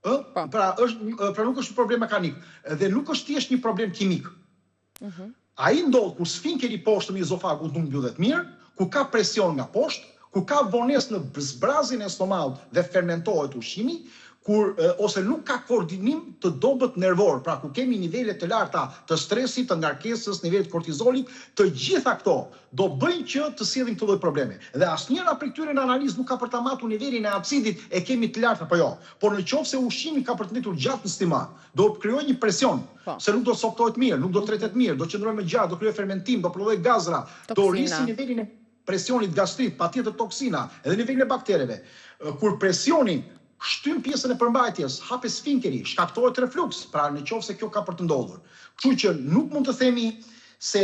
Pra nuk është një problem mekanik dhe nuk është thjesht një problem kimik. Ai ndodh kur sfinkeri poshtëm i ezofagut nuk mbyllet mirë, ku ka presion nga poshtë, ku ka vonesë në zbrazin e stomakut dhe fermentohet ushqimi, ose nuk ka koordinim të dobët nervor, pra ku kemi nivele të larta të stresit, të ngarkesës, nivelet kortizolit, të gjitha këto do bëjnë që të sjellin këtë lloj probleme. Dhe asnjëra prej këtyre në analizë nuk ka për ta matur nivelin e acidit e kemi të lartë apo jo. Por nëse ushqimi ka për të nditur gjatë në stomak, do krijojë një presion, se nuk do soptohet mirë, nuk do tretet mirë, do qëndrojë më gjatë, do krijojë fermentim, do prodhojë gazra, do rrisi nivelin e presionit gastrit, patjetër toksina, edhe nivelin e baktereve. Kur presioni shtyn pjesën e përmbajtjes, hape sfinkeri, shkaktohet refluks, pra nëse kjo ka për të ndodhur. Kështu që nuk mund të themi se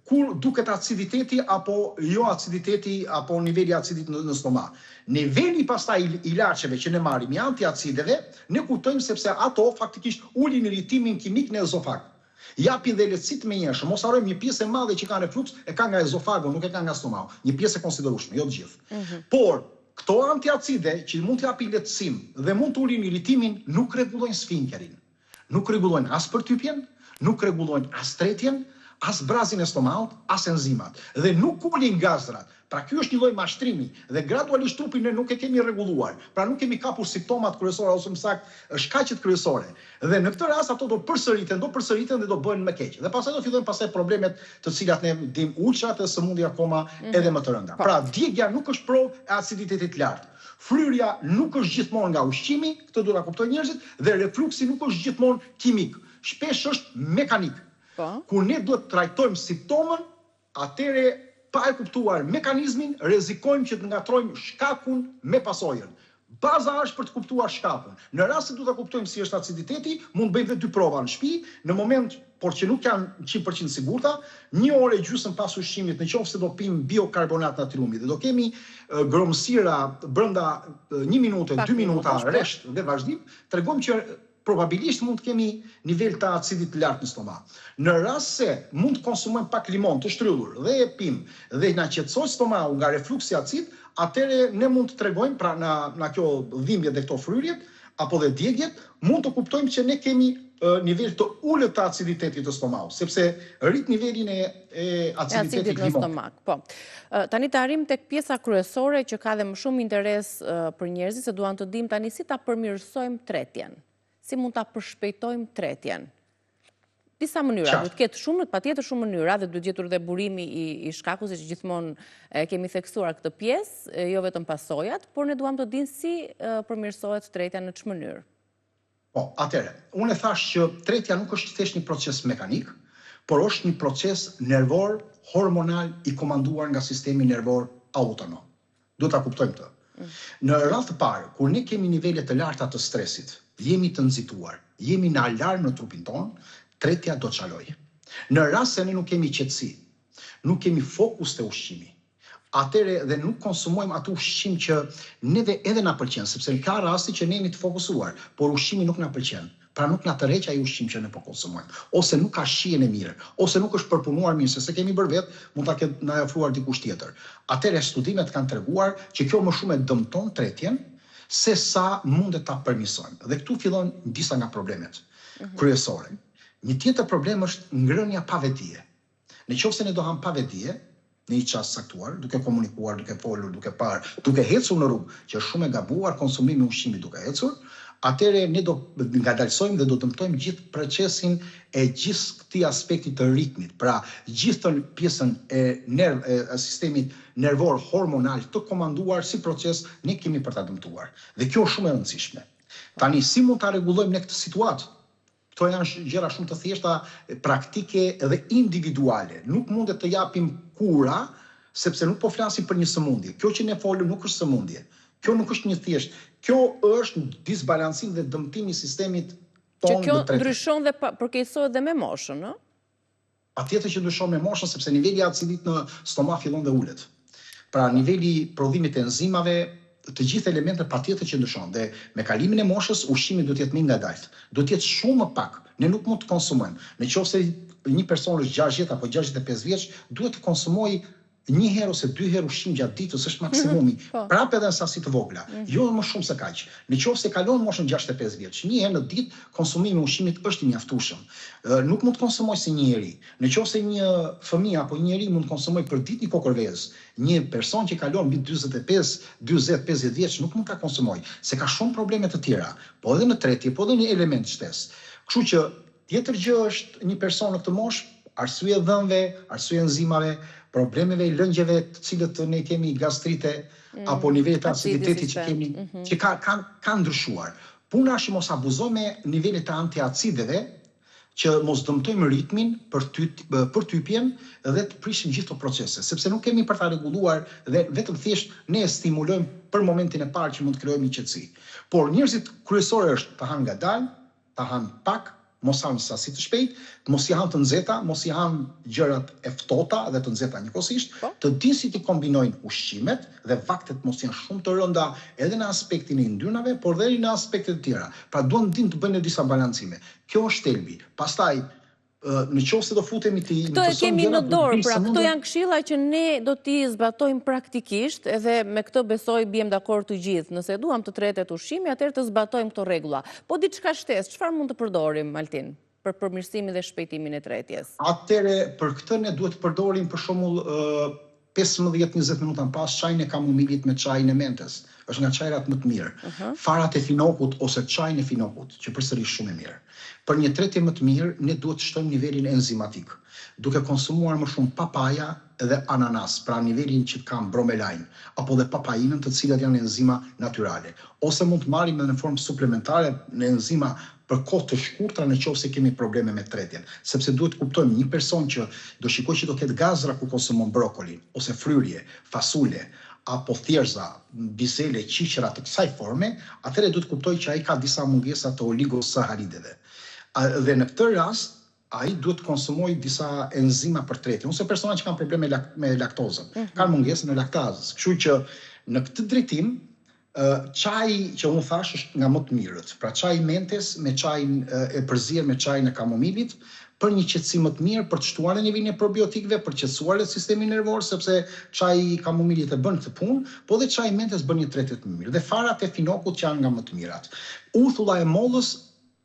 kur duket aciditeti apo jo aciditeti apo niveli acidit në stomak. Niveli pastaj ilaçeve që ne marrim i antiacideve, ne kuptojmë sepse ato faktikisht ulin ritimin kimik në ezofag. Japin dhe lehtësi të menjëhershme. Mos harrojmë një pjesë e madhe që ka refluks e ka nga ezofagu, nuk e ka nga stomaku. Një pjesë e konsiderueshme, jo të gjithë. Por këto antiacide që mund të japin lehtësim dhe mund të ulin iritimin nuk rregullojnë sfinkterin. Nuk rregullojnë as përtypjen, nuk rregullojnë as tretjen, as brazin e stomakut, as enzimat. Dhe nuk ulin gazrat. Pra ky është një lloj mashtrimi dhe gradualisht trupin ne nuk e kemi rregulluar. Pra nuk kemi kapur simptomat kryesore ose më saktë shkaqet kryesore. Dhe në këtë rast ato do përsëriten dhe do bëhen më keq. Dhe pastaj do fillojnë problemet të cilat ne dim ulçrat e sëmundje akoma edhe më të rënda. Pra djegja nuk është provë e aciditetit lart. Fryrja nuk është gjithmonë nga ushqimi, këtë duhet ta kuptojnë njerëzit, dhe refluksi nuk është gjithmonë kimik. Shpesh është mekanik. Kur ne duhet të trajtojmë simptomën, atëre pa e kuptuar mekanizmin, rrezikojmë që të ngatrojmë shkakun me pasojën. Baza është për të kuptuar shkakun. Në rast se duhet ta kuptojmë si është aciditeti, mund bëjmë vetë 2 prova në shtëpi, në moment por që nuk janë 100% sigurta, 1 orë e gjysmë pas ushqimit, nëse do pim biokarbonat natriumi dhe do kemi gromësira brenda 1 minutë, 2 minuta rresht dhe vazhdim, tregojmë që probabilisht mund të kemi nivel të acidit lart në stomak. Në rast se mund të konsumojmë pak limon të shtrydhur dhe e pim dhe na qetësoj stomaku nga refluksi acid, atëre ne mund të tregojmë pra na kjo dhimbje dhe këto fryrjet apo dhe djegjet, mund të kuptojmë që ne kemi nivel të ulët të aciditetit të stomakut, sepse rrit nivelin e aciditetit në stomak. Po. Tani të arrim tek pjesa kryesore që ka dhe më shumë interes për njerëzit, se duan të dim tani si ta përmirësojmë tretjen. Si mund ta përshpejtojmë tretjen? Disa mënyra, duhet ketë shumë, patjetër shumë mënyra dhe duhet gjetur dhe burimi i shkakut, siç gjithmonë kemi theksuar këtë pjesë, jo vetëm pasojat, por ne duam të dimë si përmirësohet tretja në ç'më mënyrë. Po, atëherë, unë e thash që tretja nuk është thjesht një proces mekanik, por është një proces nervor, hormonal i komanduar nga sistemi nervor autonom. Duhet ta kuptojmë këtë. Në radhë të parë, kur ne kemi nivele të larta të stresit, jemi të nxituar, jemi në alarm në trupin tonë, tretja do të çalojë. Në rast se ne nuk kemi qetësi, nuk kemi fokus te ushqimi, atëre dhe nuk konsumojmë atë ushqim që neve edhe na pëlqen, sepse ka rasti që ne jemi të fokusuar, por ushqimi nuk na pëlqen. Pra nuk na tërheq ai ushqim që ne po konsumojmë, ose nuk ka shijen e mirë, ose nuk është përpunuar mirë, se kemi bërë vetë, mund ta ketë na ofruar dikush tjetër. Atëre studimet kanë treguar që kjo më shumë e dëmton tretjen se sa mundet ta përmirësojmë. Dhe këtu fillojnë disa nga problemet kryesore. Një tjetër problem është ngrënia pa vetdije. Nëse ne do ham pa vetdije, në një çast saktuar, duke komunikuar, duke folur, duke parë, duke ecur në rrugë, që është shumë e gabuar konsumimi i ushqimit duke ecur, atëre ne do ngadalsojmë dhe do dëmtojmë gjithë procesin e gjithë këtij aspekti të ritmit. Pra, gjithë pjesën e sistemit nervor hormonal të komanduar si proces ne kemi për ta dëmtuar. Dhe kjo është shumë e rëndësishme. Tani si mund ta rregullojmë ne këtë situatë? Këto janë gjëra shumë të thjeshta, praktike dhe individuale. Nuk mundet të japim kura, sepse nuk po flasim për një sëmundje. Kjo që ne folëm nuk është sëmundje. Kjo nuk është një thjesht. Kjo është disbalancim dhe dëmtim i sistemit tonë. Që kjo ndryshon dhe përkeqësohet dhe me moshën, ëh? Patjetër që ndryshon me moshën, sepse niveli i acidit në stomak fillon dhe ulet. Pra niveli i prodhimit të enzimave, të gjithë elementet patjetër që ndryshon. Dhe me kalimin e moshës, ushqimi duhet të jetë më ngadalt. Duhet të jetë shumë më pak. Ne nuk mund të konsumojmë. Nëse një person është 60 apo 65 vjeç, duhet të konsumojë 1 herë ose 2 herë ushqim gjatë ditës, është maksimumi. Prapë edhe në sasi të vogla. Jo më shumë se kaq. Nëse kalon moshën 65 vjeç, 1 herë në ditë konsumimi i ushqimit është i mjaftueshëm. Nuk mund të konsumoj si një njerëz. Nëse një fëmijë apo një njerëz mund të konsumoj për ditë një kokër vezë, një person që kalon mbi 40-50 vjeç nuk mund ta konsumoj, se ka shumë probleme të tjera, po edhe në tretje, po edhe në element shtesë. Kështu që tjetër gjë është një person në këtë moshë, arsye dhënve, arsye enzimave, problemeve, lëngjeve të cilët ne kemi gastrite, apo nivelet të aciditetit që kemi, që kanë ndryshuar. Puna është mos abuzojmë me nivelet të antiacideve, që mos dëmtojmë ritmin, përtypjen dhe të prishim gjithë këto procese, sepse nuk kemi për ta rregulluar dhe vetëm thjesht ne stimulojmë për momentin e parë që mund të krijojmë një qetësi. Por njerëzit kryesore është të hanë ngadalë, ta hanë pak, mos hanë sasi të shpejt, mos i hanë të nxehta, mos i hanë gjërat e ftohta dhe të nxehta njëkohësisht, të dinë si të kombinojnë ushqimet dhe vaktet mos janë shumë të rënda edhe në aspektin e yndyrnave, por edhe në aspekte të tjera. Pra duan të dinë të bëjnë disa balancime. Kjo është thelbi. Pastaj në qoftë se do futemi të Këto e kemi në dorë, pra këto janë këshilla që ne do t'i zbatojmë praktikisht, edhe me këtë besoj biem dakord të gjithë. Nëse duam të tretet ushqimi, atëherë të zbatojmë këto rregulla. Po diçka shtesë, çfarë mund të përdorim, Altin, për përmirësimin dhe shpejtimin e tretjes? Atëherë për këtë ne duhet të përdorim për shembull 15-20 minuta pas çajin e kamomilit me çajin e mentes. Është nga çajrat më të mirë. Farat e finokut ose çajin e finokut, që përsërisht shumë e mirë. Për një tretje më të mirë, ne duhet të shtojmë nivelin enzimatik, duke konsumuar më shumë papaja dhe ananas, pra nivelin që kanë bromelajn, apo dhe papajinën, të cilat janë enzima natyrale. Ose mund të marrim edhe në formë suplementare në enzima për kohë të shkurtra në qoftë se kemi probleme me tretjen, sepse duhet të kuptojmë një person që do shikoj që do ketë gazra ku konsumon brokolin, ose fryrje, fasule, apo thjerza, bizele, qiqra të kësaj forme, atëherë duhet kuptoj që ai ka disa mungesa të oligosaharideve. Dhe në këtë rast, ai duhet të konsumojë disa enzima për tretje, ose persona që kanë probleme me laktozën, kanë mungesën e laktazës. Kështu që në këtë drejtim, çaji që unë thash është nga më të mirët. Pra çaji mentes me çajin e përzier me çajin e kamomilit, për një qetësim më të mirë, për të shtuar nivelin e probiotikëve, për të qetësuar sistemin nervor, sepse çaji i kamomilit e bën këtë punë, po dhe çaji mentes bën një tretje të mirë. Dhe farat e finokut që janë nga më të mirat. Uthulla e mollës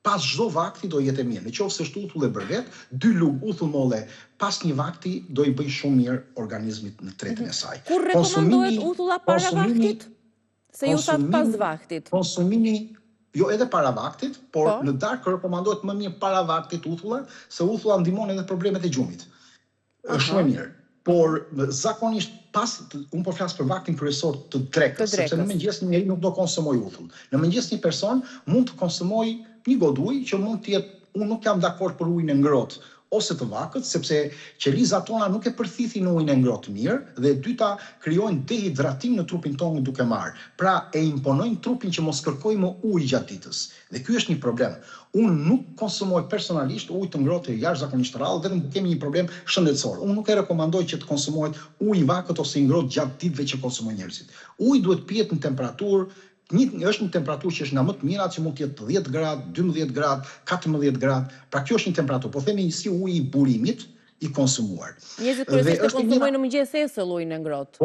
pas çdo vakti do jetë mirë. Nëse është uthull e bërvet, 2 lug uthull molle pas një vakti do i bëj shumë mirë organizmit në tretjen e saj. Kur rekomandohet uthulla para vaktit? Se ju thatë pas vaktit. Konsumimi jo edhe para vaktit, por në darkë rekomandohet më mirë para vaktit uthulla, se uthulla ndihmon edhe problemet e gjumit. Është shumë mirë. Por zakonisht unë po flas për vaktin kryesor të drekës, sepse në mëngjes një njeri nuk do konsumoj uthull. Në mëngjes një person mund të konsumoj një god ujë që mund të jetë, unë nuk jam dakord për ujin e ngrohtë ose të vakët, sepse qelizat tona nuk e përthithin ujin e ngrohtë mirë, dhe dyta krijojnë dehidratim në trupin tonë duke marrë. Pra e imponojnë trupin që mos kërkojë më ujë gjatë ditës. Dhe ky është një problem. Unë nuk konsumoj personalisht ujë të ngrohtë jashtëzakonisht rrallë, vetëm kur kemi një problem shëndetësor. Unë nuk e rekomandoj që të konsumohet ujë i vakët ose i ngrohtë gjatë ditëve që konsumojnë njerëzit. Uji duhet pihet në temperaturë, është një temperaturë që është nga më të mirat, që mund të jetë 10 gradë, 12 gradë, 14 gradë. Pra kjo është një temperaturë, po themi si uji i burimit i konsumuar. Njerëzit kryesisht e konsumojnë në mëngjes esëll ujin e ngrohtë.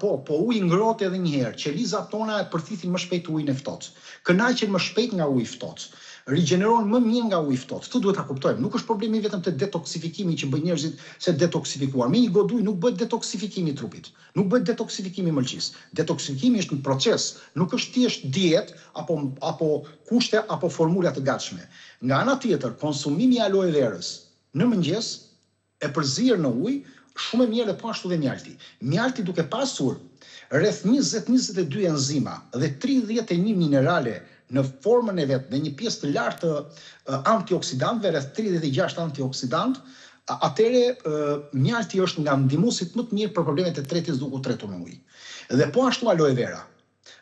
Po uji i ngrohtë edhe një herë. Qelizat tona e përthithin më shpejt ujin e ftohtë. Kënaqen më shpejt nga uji i ftohtë. Rigjeneron më mirë nga uji i ftohtë. Këtë duhet ta kuptojmë. Nuk është problemi vetëm te detoksifikimi që bëjnë njerëzit se detoksifikuar. Me një god ujë nuk bëhet detoksifikimi i trupit. Nuk bëhet detoksifikimi i mëlçisë. Detoksifikimi është një proces, nuk është thjesht dietë apo kushte apo formula të gatshme. Nga ana tjetër, konsumimi i aloe verës në mëngjes e përzier në ujë shumë e mirë, dhe po ashtu dhe mjalti. Mjalti duke pasur rreth 20-22 enzima dhe 31 minerale në formën e vet, në një pjesë të lartë të antioksidantëve, rreth 36 antioksidant, atëre mjalti është nga ndihmuesit më të mirë për problemet e tretjes duke u tretur me ujë. Dhe po ashtu aloe vera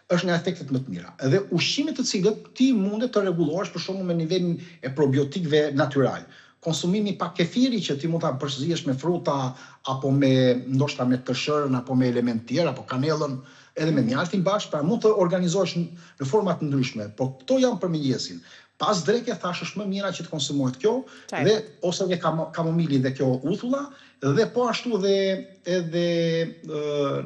është nga efektet më të mira. Dhe ushqimet të cilët ti mundet të rregullosh për shembull me nivelin e probiotikëve natyral. Konsumimi pak kefiri që ti mund ta përziesh me fruta apo me ndoshta me tërshërën apo me elementë tjerë apo kanellën, edhe me mjaltin bashkë, pra mund të organizohesh në forma të ndryshme, por këto janë për mëngjesin. Pas drekës thash është më mira që të konsumohet kjo, dhe ose dhe kamomili dhe kjo uthulla, dhe po ashtu edhe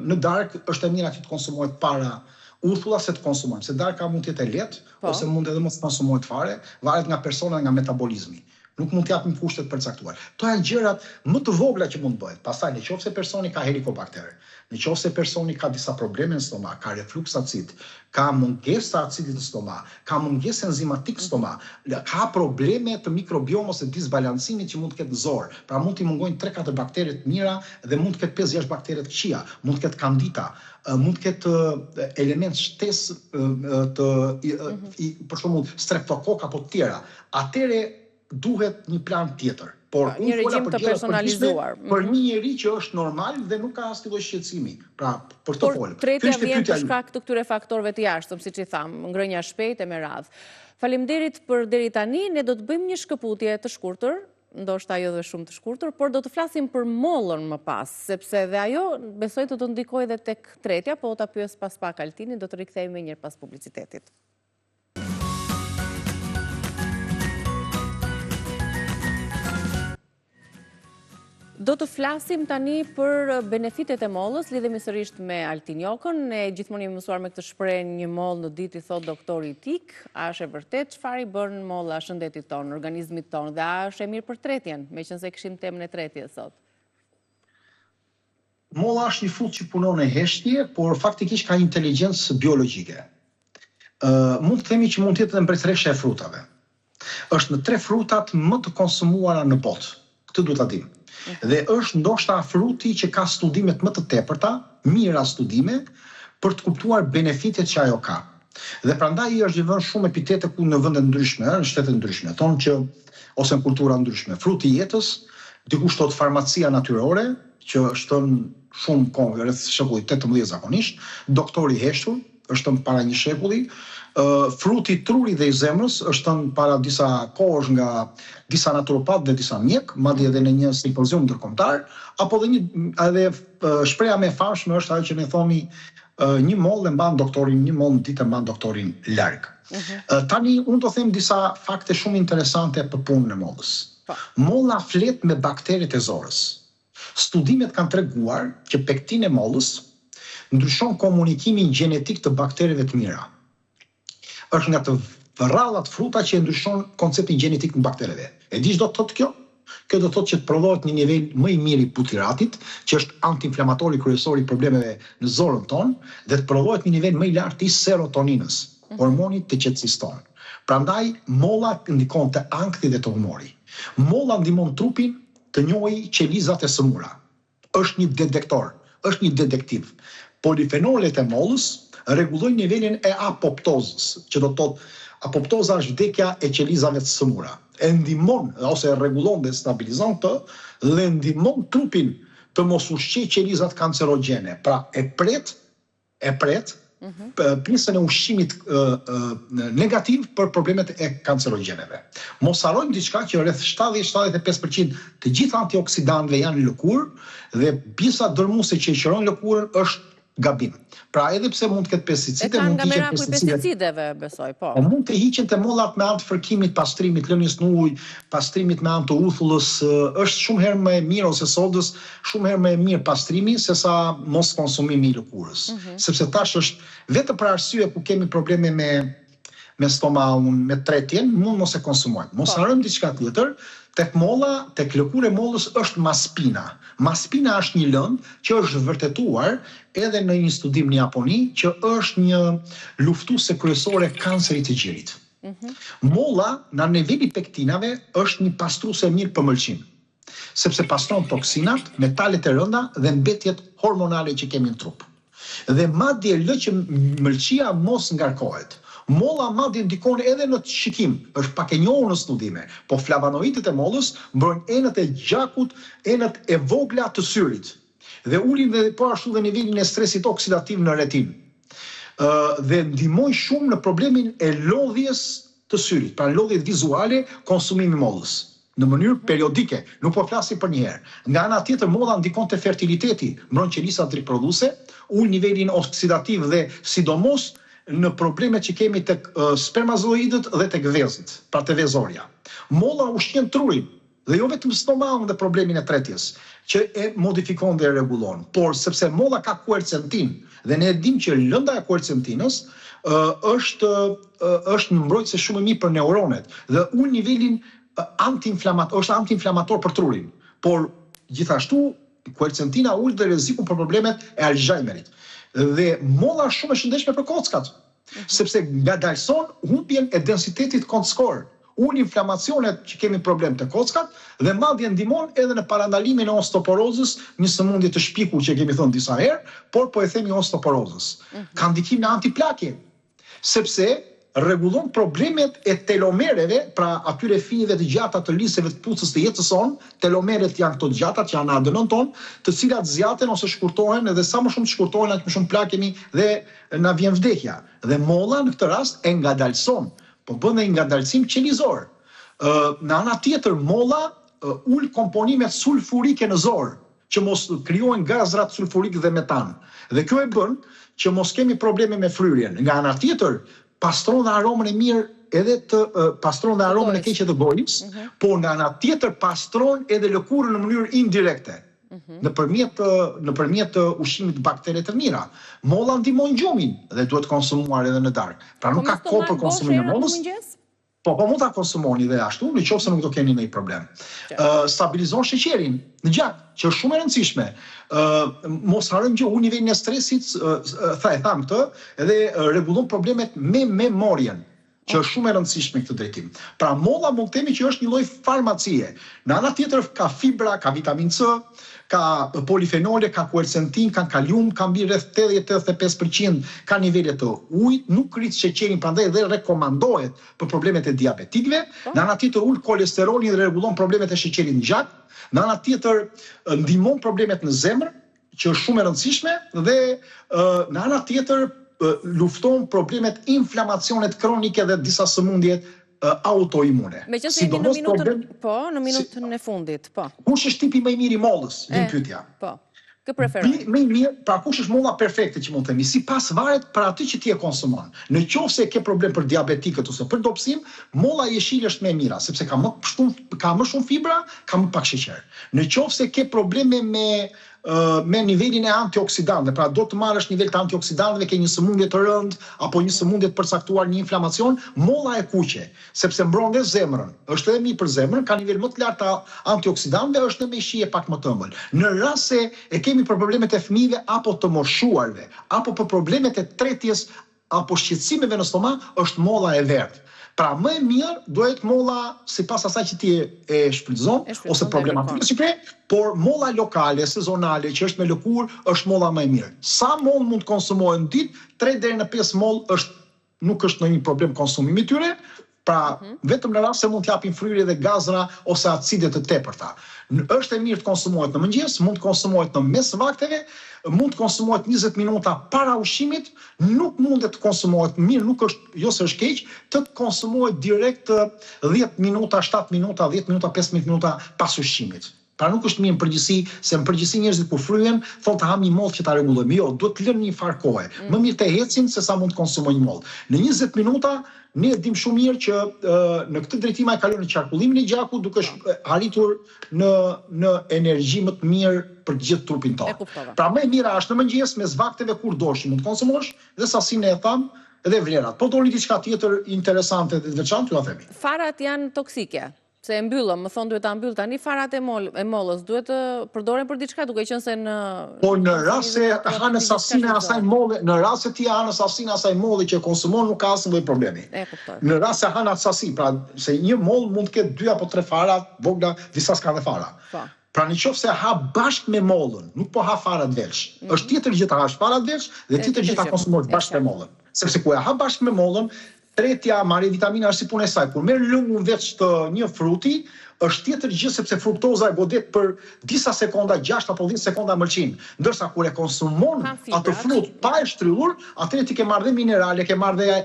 në darkë është e mira që të konsumohet para uthulla se të konsumojmë. Se darka mund të jetë e lehtë, ose mund edhe mos konsumohet fare, varet nga persona dhe nga metabolizmi. Nuk mund t'japim kushtet përcaktuar. To janë gjërat më të vogla që mund bëhet. Pastaj nëse personi ka helikobakter, nëse personi ka disa probleme në stomak, ka refluks acid, ka mungesë të acidit në stomak, ka mungesë enzimatik në stomak, ka probleme të mikrobiomës së disbalancimit që mund të ketë në zor. Pra mund t'i mungojnë 3-4 bakteret të mira dhe mund të ketë 5-6 bakteret të këqija, mund të ketë kandida, mund të ketë element shtesë për shembull streptokok apo të tjera. Atëre duhet një plan tjetër. Por një regjim të personalizuar. Për një njeri që është normal dhe nuk ka asnjë lloj shqetësimi. Pra, për të folur. Por tretja vjen për shkak të këtyre faktorëve të jashtëm, siç i tham, ngrënia shpejtë me radhë. Faleminderit për deri tani, ne do të bëjmë një shkëputje të shkurtër, ndoshta jo dhe shumë të shkurtër, por do të flasim për mollën më pas, sepse dhe ajo besoj të ndikojë edhe tek tretja, po ta pyes pas pak Altinin, do të rikthehemi një herë pas publicitetit. Do të flasim tani për benefitet e mollës, lidhemi sërish me Altin Jokën. Ne gjithmonë jemi mësuar me këtë shprehje një mollë në ditë, i thot doktori Tik. A është e vërtet çfarë i bën molla shëndetit tonë, organizmit tonë, dhe a është e mirë për tretjen, meqense kishim temën e tretjes sot? Molla është një frut që punon në heshtje, por faktikisht ka inteligjencë biologjike. Mund të themi që mund të jetë edhe mbretëresha e frutave. Është në 3 frutat më të konsumuara në botë. Këtë duhet ta dim. Dhe është ndoshta fruti që ka studimet më të tepërta, mira studime, për të kuptuar benefitet që ajo ka. Dhe prandaj i është vënë shumë epitete ku në vende ndryshme, në shtete ndryshme, thonë që ose në kultura ndryshme, fruti i jetës, dikush thot farmacia natyrore, që është shumë kohë, rreth shekullit 18 zakonisht, doktori i heshtur, është para një shekulli, fruti trurit dhe i zemrës është para disa kohësh nga disa naturopat dhe disa mjek, madje edhe në një simpozium ndërkombëtar, apo edhe shpreha më e famshme është ajo që ne thomi një mollë e mban doktorin, një mollë në ditë e mban doktorin larg. Tani unë do them disa fakte shumë interesante për punën e mollës. Molla flet me bakteret e zorës. Studimet kanë treguar që pektin e mollës ndryshon komunikimin gjenetik të baktereve të mira. Është nga të rrallat fruta që ndryshon konceptin gjenetik në baktereve. E di ç'do të thotë kjo? Kjo do të thotë që të prodhohet një nivel më i mirë i butiratit, që është antiinflamatori kryesor i problemeve në zorën tonë, dhe të prodhohet një nivel më i lartë i serotoninës, hormonit të qetësisë tonë. Prandaj molla ndikon te ankthi dhe te humori. Molla ndihmon trupin të njohë qelizat e sëmura. Është një detektor, është një detektiv. Polifenolet e mollës rregullojnë nivelin e apoptozës, që do të thotë apoptoza është vdekja e qelizave të sëmura. E ndihmon ose e rregullon dhe stabilizon këtë dhe ndihmon trupin të mos ushqejë qelizat kancerogjene. Pra e pret pjesën e ushqimit negativ për problemet e kancerogjeneve. Mos harrojmë diçka që rreth 70-75% të gjithë antioksidantëve janë lëkurë dhe pjesa dërmuese që i qërojnë lëkurën është gabim. Pra edhe pse mund të ketë pesticide, mund të hiqen pesticideve, besoj, po. Mund të hiqen te mollat me anë të fërkimit, pastrimit, lënies në ujë, pastrimit me anë të uthullës, është shumë herë më e mirë ose sodës, shumë herë më e mirë pastrimi sesa mos konsumimi i lëkurës. Sepse tash është vetëm për arsye ku kemi probleme me stomakun, me tretjen, mund mos e konsumojmë. Mos harrojmë diçka tjetër. Tek molla, tek lëkura e mollës është maspina. Maspina është një lëndë që është vërtetuar edhe në një studim në Japoni që është një luftuese kryesore kancerit të gjirit. Molla në niveli pektinave është një pastruese e mirë për mëlçin, sepse pastron toksinat, metalet e rënda dhe mbetjet hormonale që kemi në trup. Dhe madje lë që mëlçia mos ngarkohet. Molla madje ndikon edhe në shikim, është pak e njohur në studime, po flavonoidët e mollës mbrojnë enët e gjakut, enët e vogla të syrit dhe ulin dhe po ashtu dhe nivelin e stresit oksidativ në retinë. Dhe ndihmojnë shumë në problemin e lodhjes të syrit, pra lodhjet vizuale, konsumimi mollës në mënyrë periodike, nuk po flasim për një herë. Nga ana tjetër molla ndikon te fertiliteti, mbron qelisat riprodhuese, ul nivelin oksidativ dhe sidomos në problemet që kemi tek spermazoidët dhe tek vezët, pra te vezorja. Molla ushqen trurin, dhe jo vetëm stomakun dhe problemin e tretjes, që e modifikon dhe e rregullon, por sepse molla ka quercetin, dhe ne e dim që lënda e quercetinës është mbrojtëse shumë e mirë për neuronet dhe ul nivelin është antiinflamator për trurin, por gjithashtu quercetina ul dhe rrezikun për problemet e Alzheimerit. Dhe molla është shumë e shëndetshme për kockat, sepse ngadalson humbjen e densitetit kockor, ul inflamacionet që kemi problem të kockat dhe madje ndihmon edhe në parandalimin e osteoporozës, një sëmundje të shpiku që kemi thënë disa herë, por po e themi osteoporozës. Ka ndikim në antiplakje, sepse rregullon problemet e telomereve, pra atyre fijeve të gjata të liseve të pucës të jetës sonë. Telomeret janë këto gjatat që janë ADN-n ton, të cilat zjaten ose shkurtohen, edhe sa më shumë të shkurtohen, aq më shumë plakemi dhe na vjen vdekja. Dhe molla në këtë rast e ngadalson, po bën një ngadalësim qelizor. Në ana tjetër, molla ul komponimet sulfurike në zor, që mos krijohen gazrat sulfurik dhe metan. Dhe kjo e bën që mos kemi probleme me fryrjen. Nga ana tjetër, pastron dhe aromën e mirë edhe pastron dhe aromën e keqe të gojës, po nga ana tjetër pastron edhe lëkurën në mënyrë indirekte. Nëpërmjet ushqimit baktere të mira. Molla ndihmon gjumin dhe duhet konsumuar edhe në darkë. Pra nuk ka kohë për konsumimin e mollës. Po mund ta konsumoni dhe ashtu, nëse nuk do keni ndonjë problem. Stabilizon sheqerin në gjak, që është shumë e rëndësishme. Mos harrojmë gjë, nivelin e stresit, tham këtë, edhe rregullon problemet me memorien, që është shumë e rëndësishme këtë drejtim. Pra molla mund të themi që është një lloj farmacie. Në ana tjetër ka fibra, ka vitamin C, ka polifenole, ka quercetin, ka kalium, ka mbi rreth 80-85% ka nivele të ujit, nuk rrit sheqerin, prandaj dhe rekomandohet për problemet e diabetikëve. Në ana tjetër ul kolesterolin dhe rregullon problemet e sheqerit në gjak. Në ana tjetër ndihmon problemet në zemër, që është shumë e rëndësishme, dhe në ana tjetër lufton problemet inflamacionet kronike dhe disa sëmundjet autoimune. Meqense jemi në minutën e fundit, po. Kush është tipi më i mirë i mollës? Vjen pyetja. Po. Kë preferon? Më i mirë, pra kush është molla perfekte që mund të themi, sipas varet për atë që ti e konsumon. Në qoftë se ke problem për diabetikët ose për dobësim, molla e jeshile është më e mira, sepse ka më shumë fibra, ka më pak sheqer. Në qoftë se ke probleme me nivelin e antioksidantëve, pra do të marrësh nivel të antioksidantëve, ke një sëmundje të rëndë apo një sëmundje të përcaktuar, një inflamacion, molla e kuqe, sepse mbron dhe zemrën. Është edhe mirë për zemrën, ka nivel më të lartë të antioksidantëve, është me shije pak më të ëmbël. Në rast se e kemi për problemet e fëmijëve apo të moshuarve, apo për problemet e tretjes apo shqetësimeve në stomak, është molla e verdhë. Pra më e mirë duhet molla sipas asaj që ti e shfrytëzon ose problematikës që ke, por molla lokale, sezonale, që është me lëkurë, është molla më e mirë. Sa mollë mund të konsumohet në ditë? 3 deri në 5 mollë nuk është ndonjë problem konsumimi i tyre. Pra, vetëm në rast se mund t'japin fryrje dhe gazra ose acide të tepërta. Është e mirë të konsumohet në mëngjes, mund të konsumohet në mes vakteve, mund të konsumohet 20 minuta para ushqimit, nuk mundet të konsumohet mirë, nuk është, jo se është keq, të konsumohet direkt 10 minuta, 7 minuta, 10 minuta, 15 minuta pas ushqimit. Pra nuk është mirë në përgjithësi, se në përgjithësi njerëzit kur fryhen, thonë të ham një mollë që ta rregullojmë. Jo, duhet të lënë një farë kohe. Më mirë të ecin se sa mund të konsumoj një mollë. Në 20 minuta ne e dim shumë mirë që në këtë drejtim ai kalon në qarkullimin e gjakut, duke arritur në energji më të mirë për gjithë trupin tonë. Pra më e mira është në mëngjes mes vakteve kur dosh mund të konsumosh dhe sasinë e tham dhe vlerat. Po doni diçka tjetër interesante dhe veçantë, ju a themi. Farat janë toksike. Se e mbyllëm, më thonë duhet ta mbyll tani farat e mollës, duhet të përdoren për diçka, duke qenë se në... Po në rast se hanë sasinë e asaj molle, në rast se ti hanë sasinë e asaj molle që konsumon, nuk ka asnjë problemi. Në rast se hanë atë sasi, pra se një mollë mund të ketë 2 apo 3 fara, vogla, disa s'ka dhe fara. Pra në qoftë se ha bashkë me mollën, nuk po ha farat veç. Është tjetër gjë ta hash farat veç dhe tjetër gjë ta konsumosh bashkë me mollën. Sepse ku e ha bashkë me mollën, tretja marrë vitamina është si punë e saj. Kur merr lëngun veç të një fruti, është tjetër gjë sepse fruktoza e godet për disa sekonda, 6 apo 10 sekonda mëlçin. Ndërsa kur e konsumon atë frut pa e shtrydhur, atëherë ti ke marrë dhe minerale, ke marrë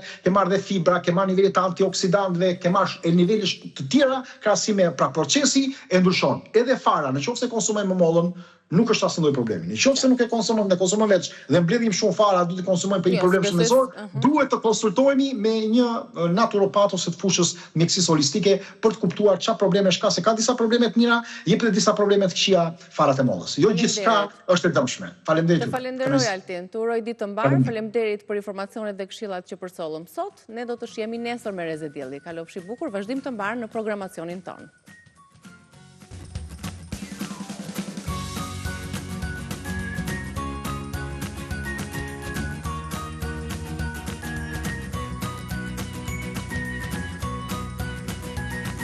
dhe fibra, ke marrë nivele të antioksidantëve, ke marrë nivele të tjera krahasim me pra procesi e ndryshon. Edhe fara, nëse konsumojmë mollën, nuk është asnjë problemi. Nëse nuk e konsumojmë, ne konsumojmë veç dhe mbledhim shumë fara, duhet të konsumojmë për një problem shëndetësor, duhet të konsultohemi me një naturopat ose të fushës mjekësisë holistike për të kuptuar çfarë probleme ka, se ka disa probleme të mira, jep edhe disa probleme të këqija farat e mollës. Jo gjithçka është e dëmshme. Faleminderit. Të falenderoj Altin, të uroj ditë të mbarë, faleminderit për informacionet dhe këshillat që përsollëm sot. Ne do të shihemi nesër me Reze Dielli. Kalofshi bukur, vazhdim të mbarë në programacionin tonë.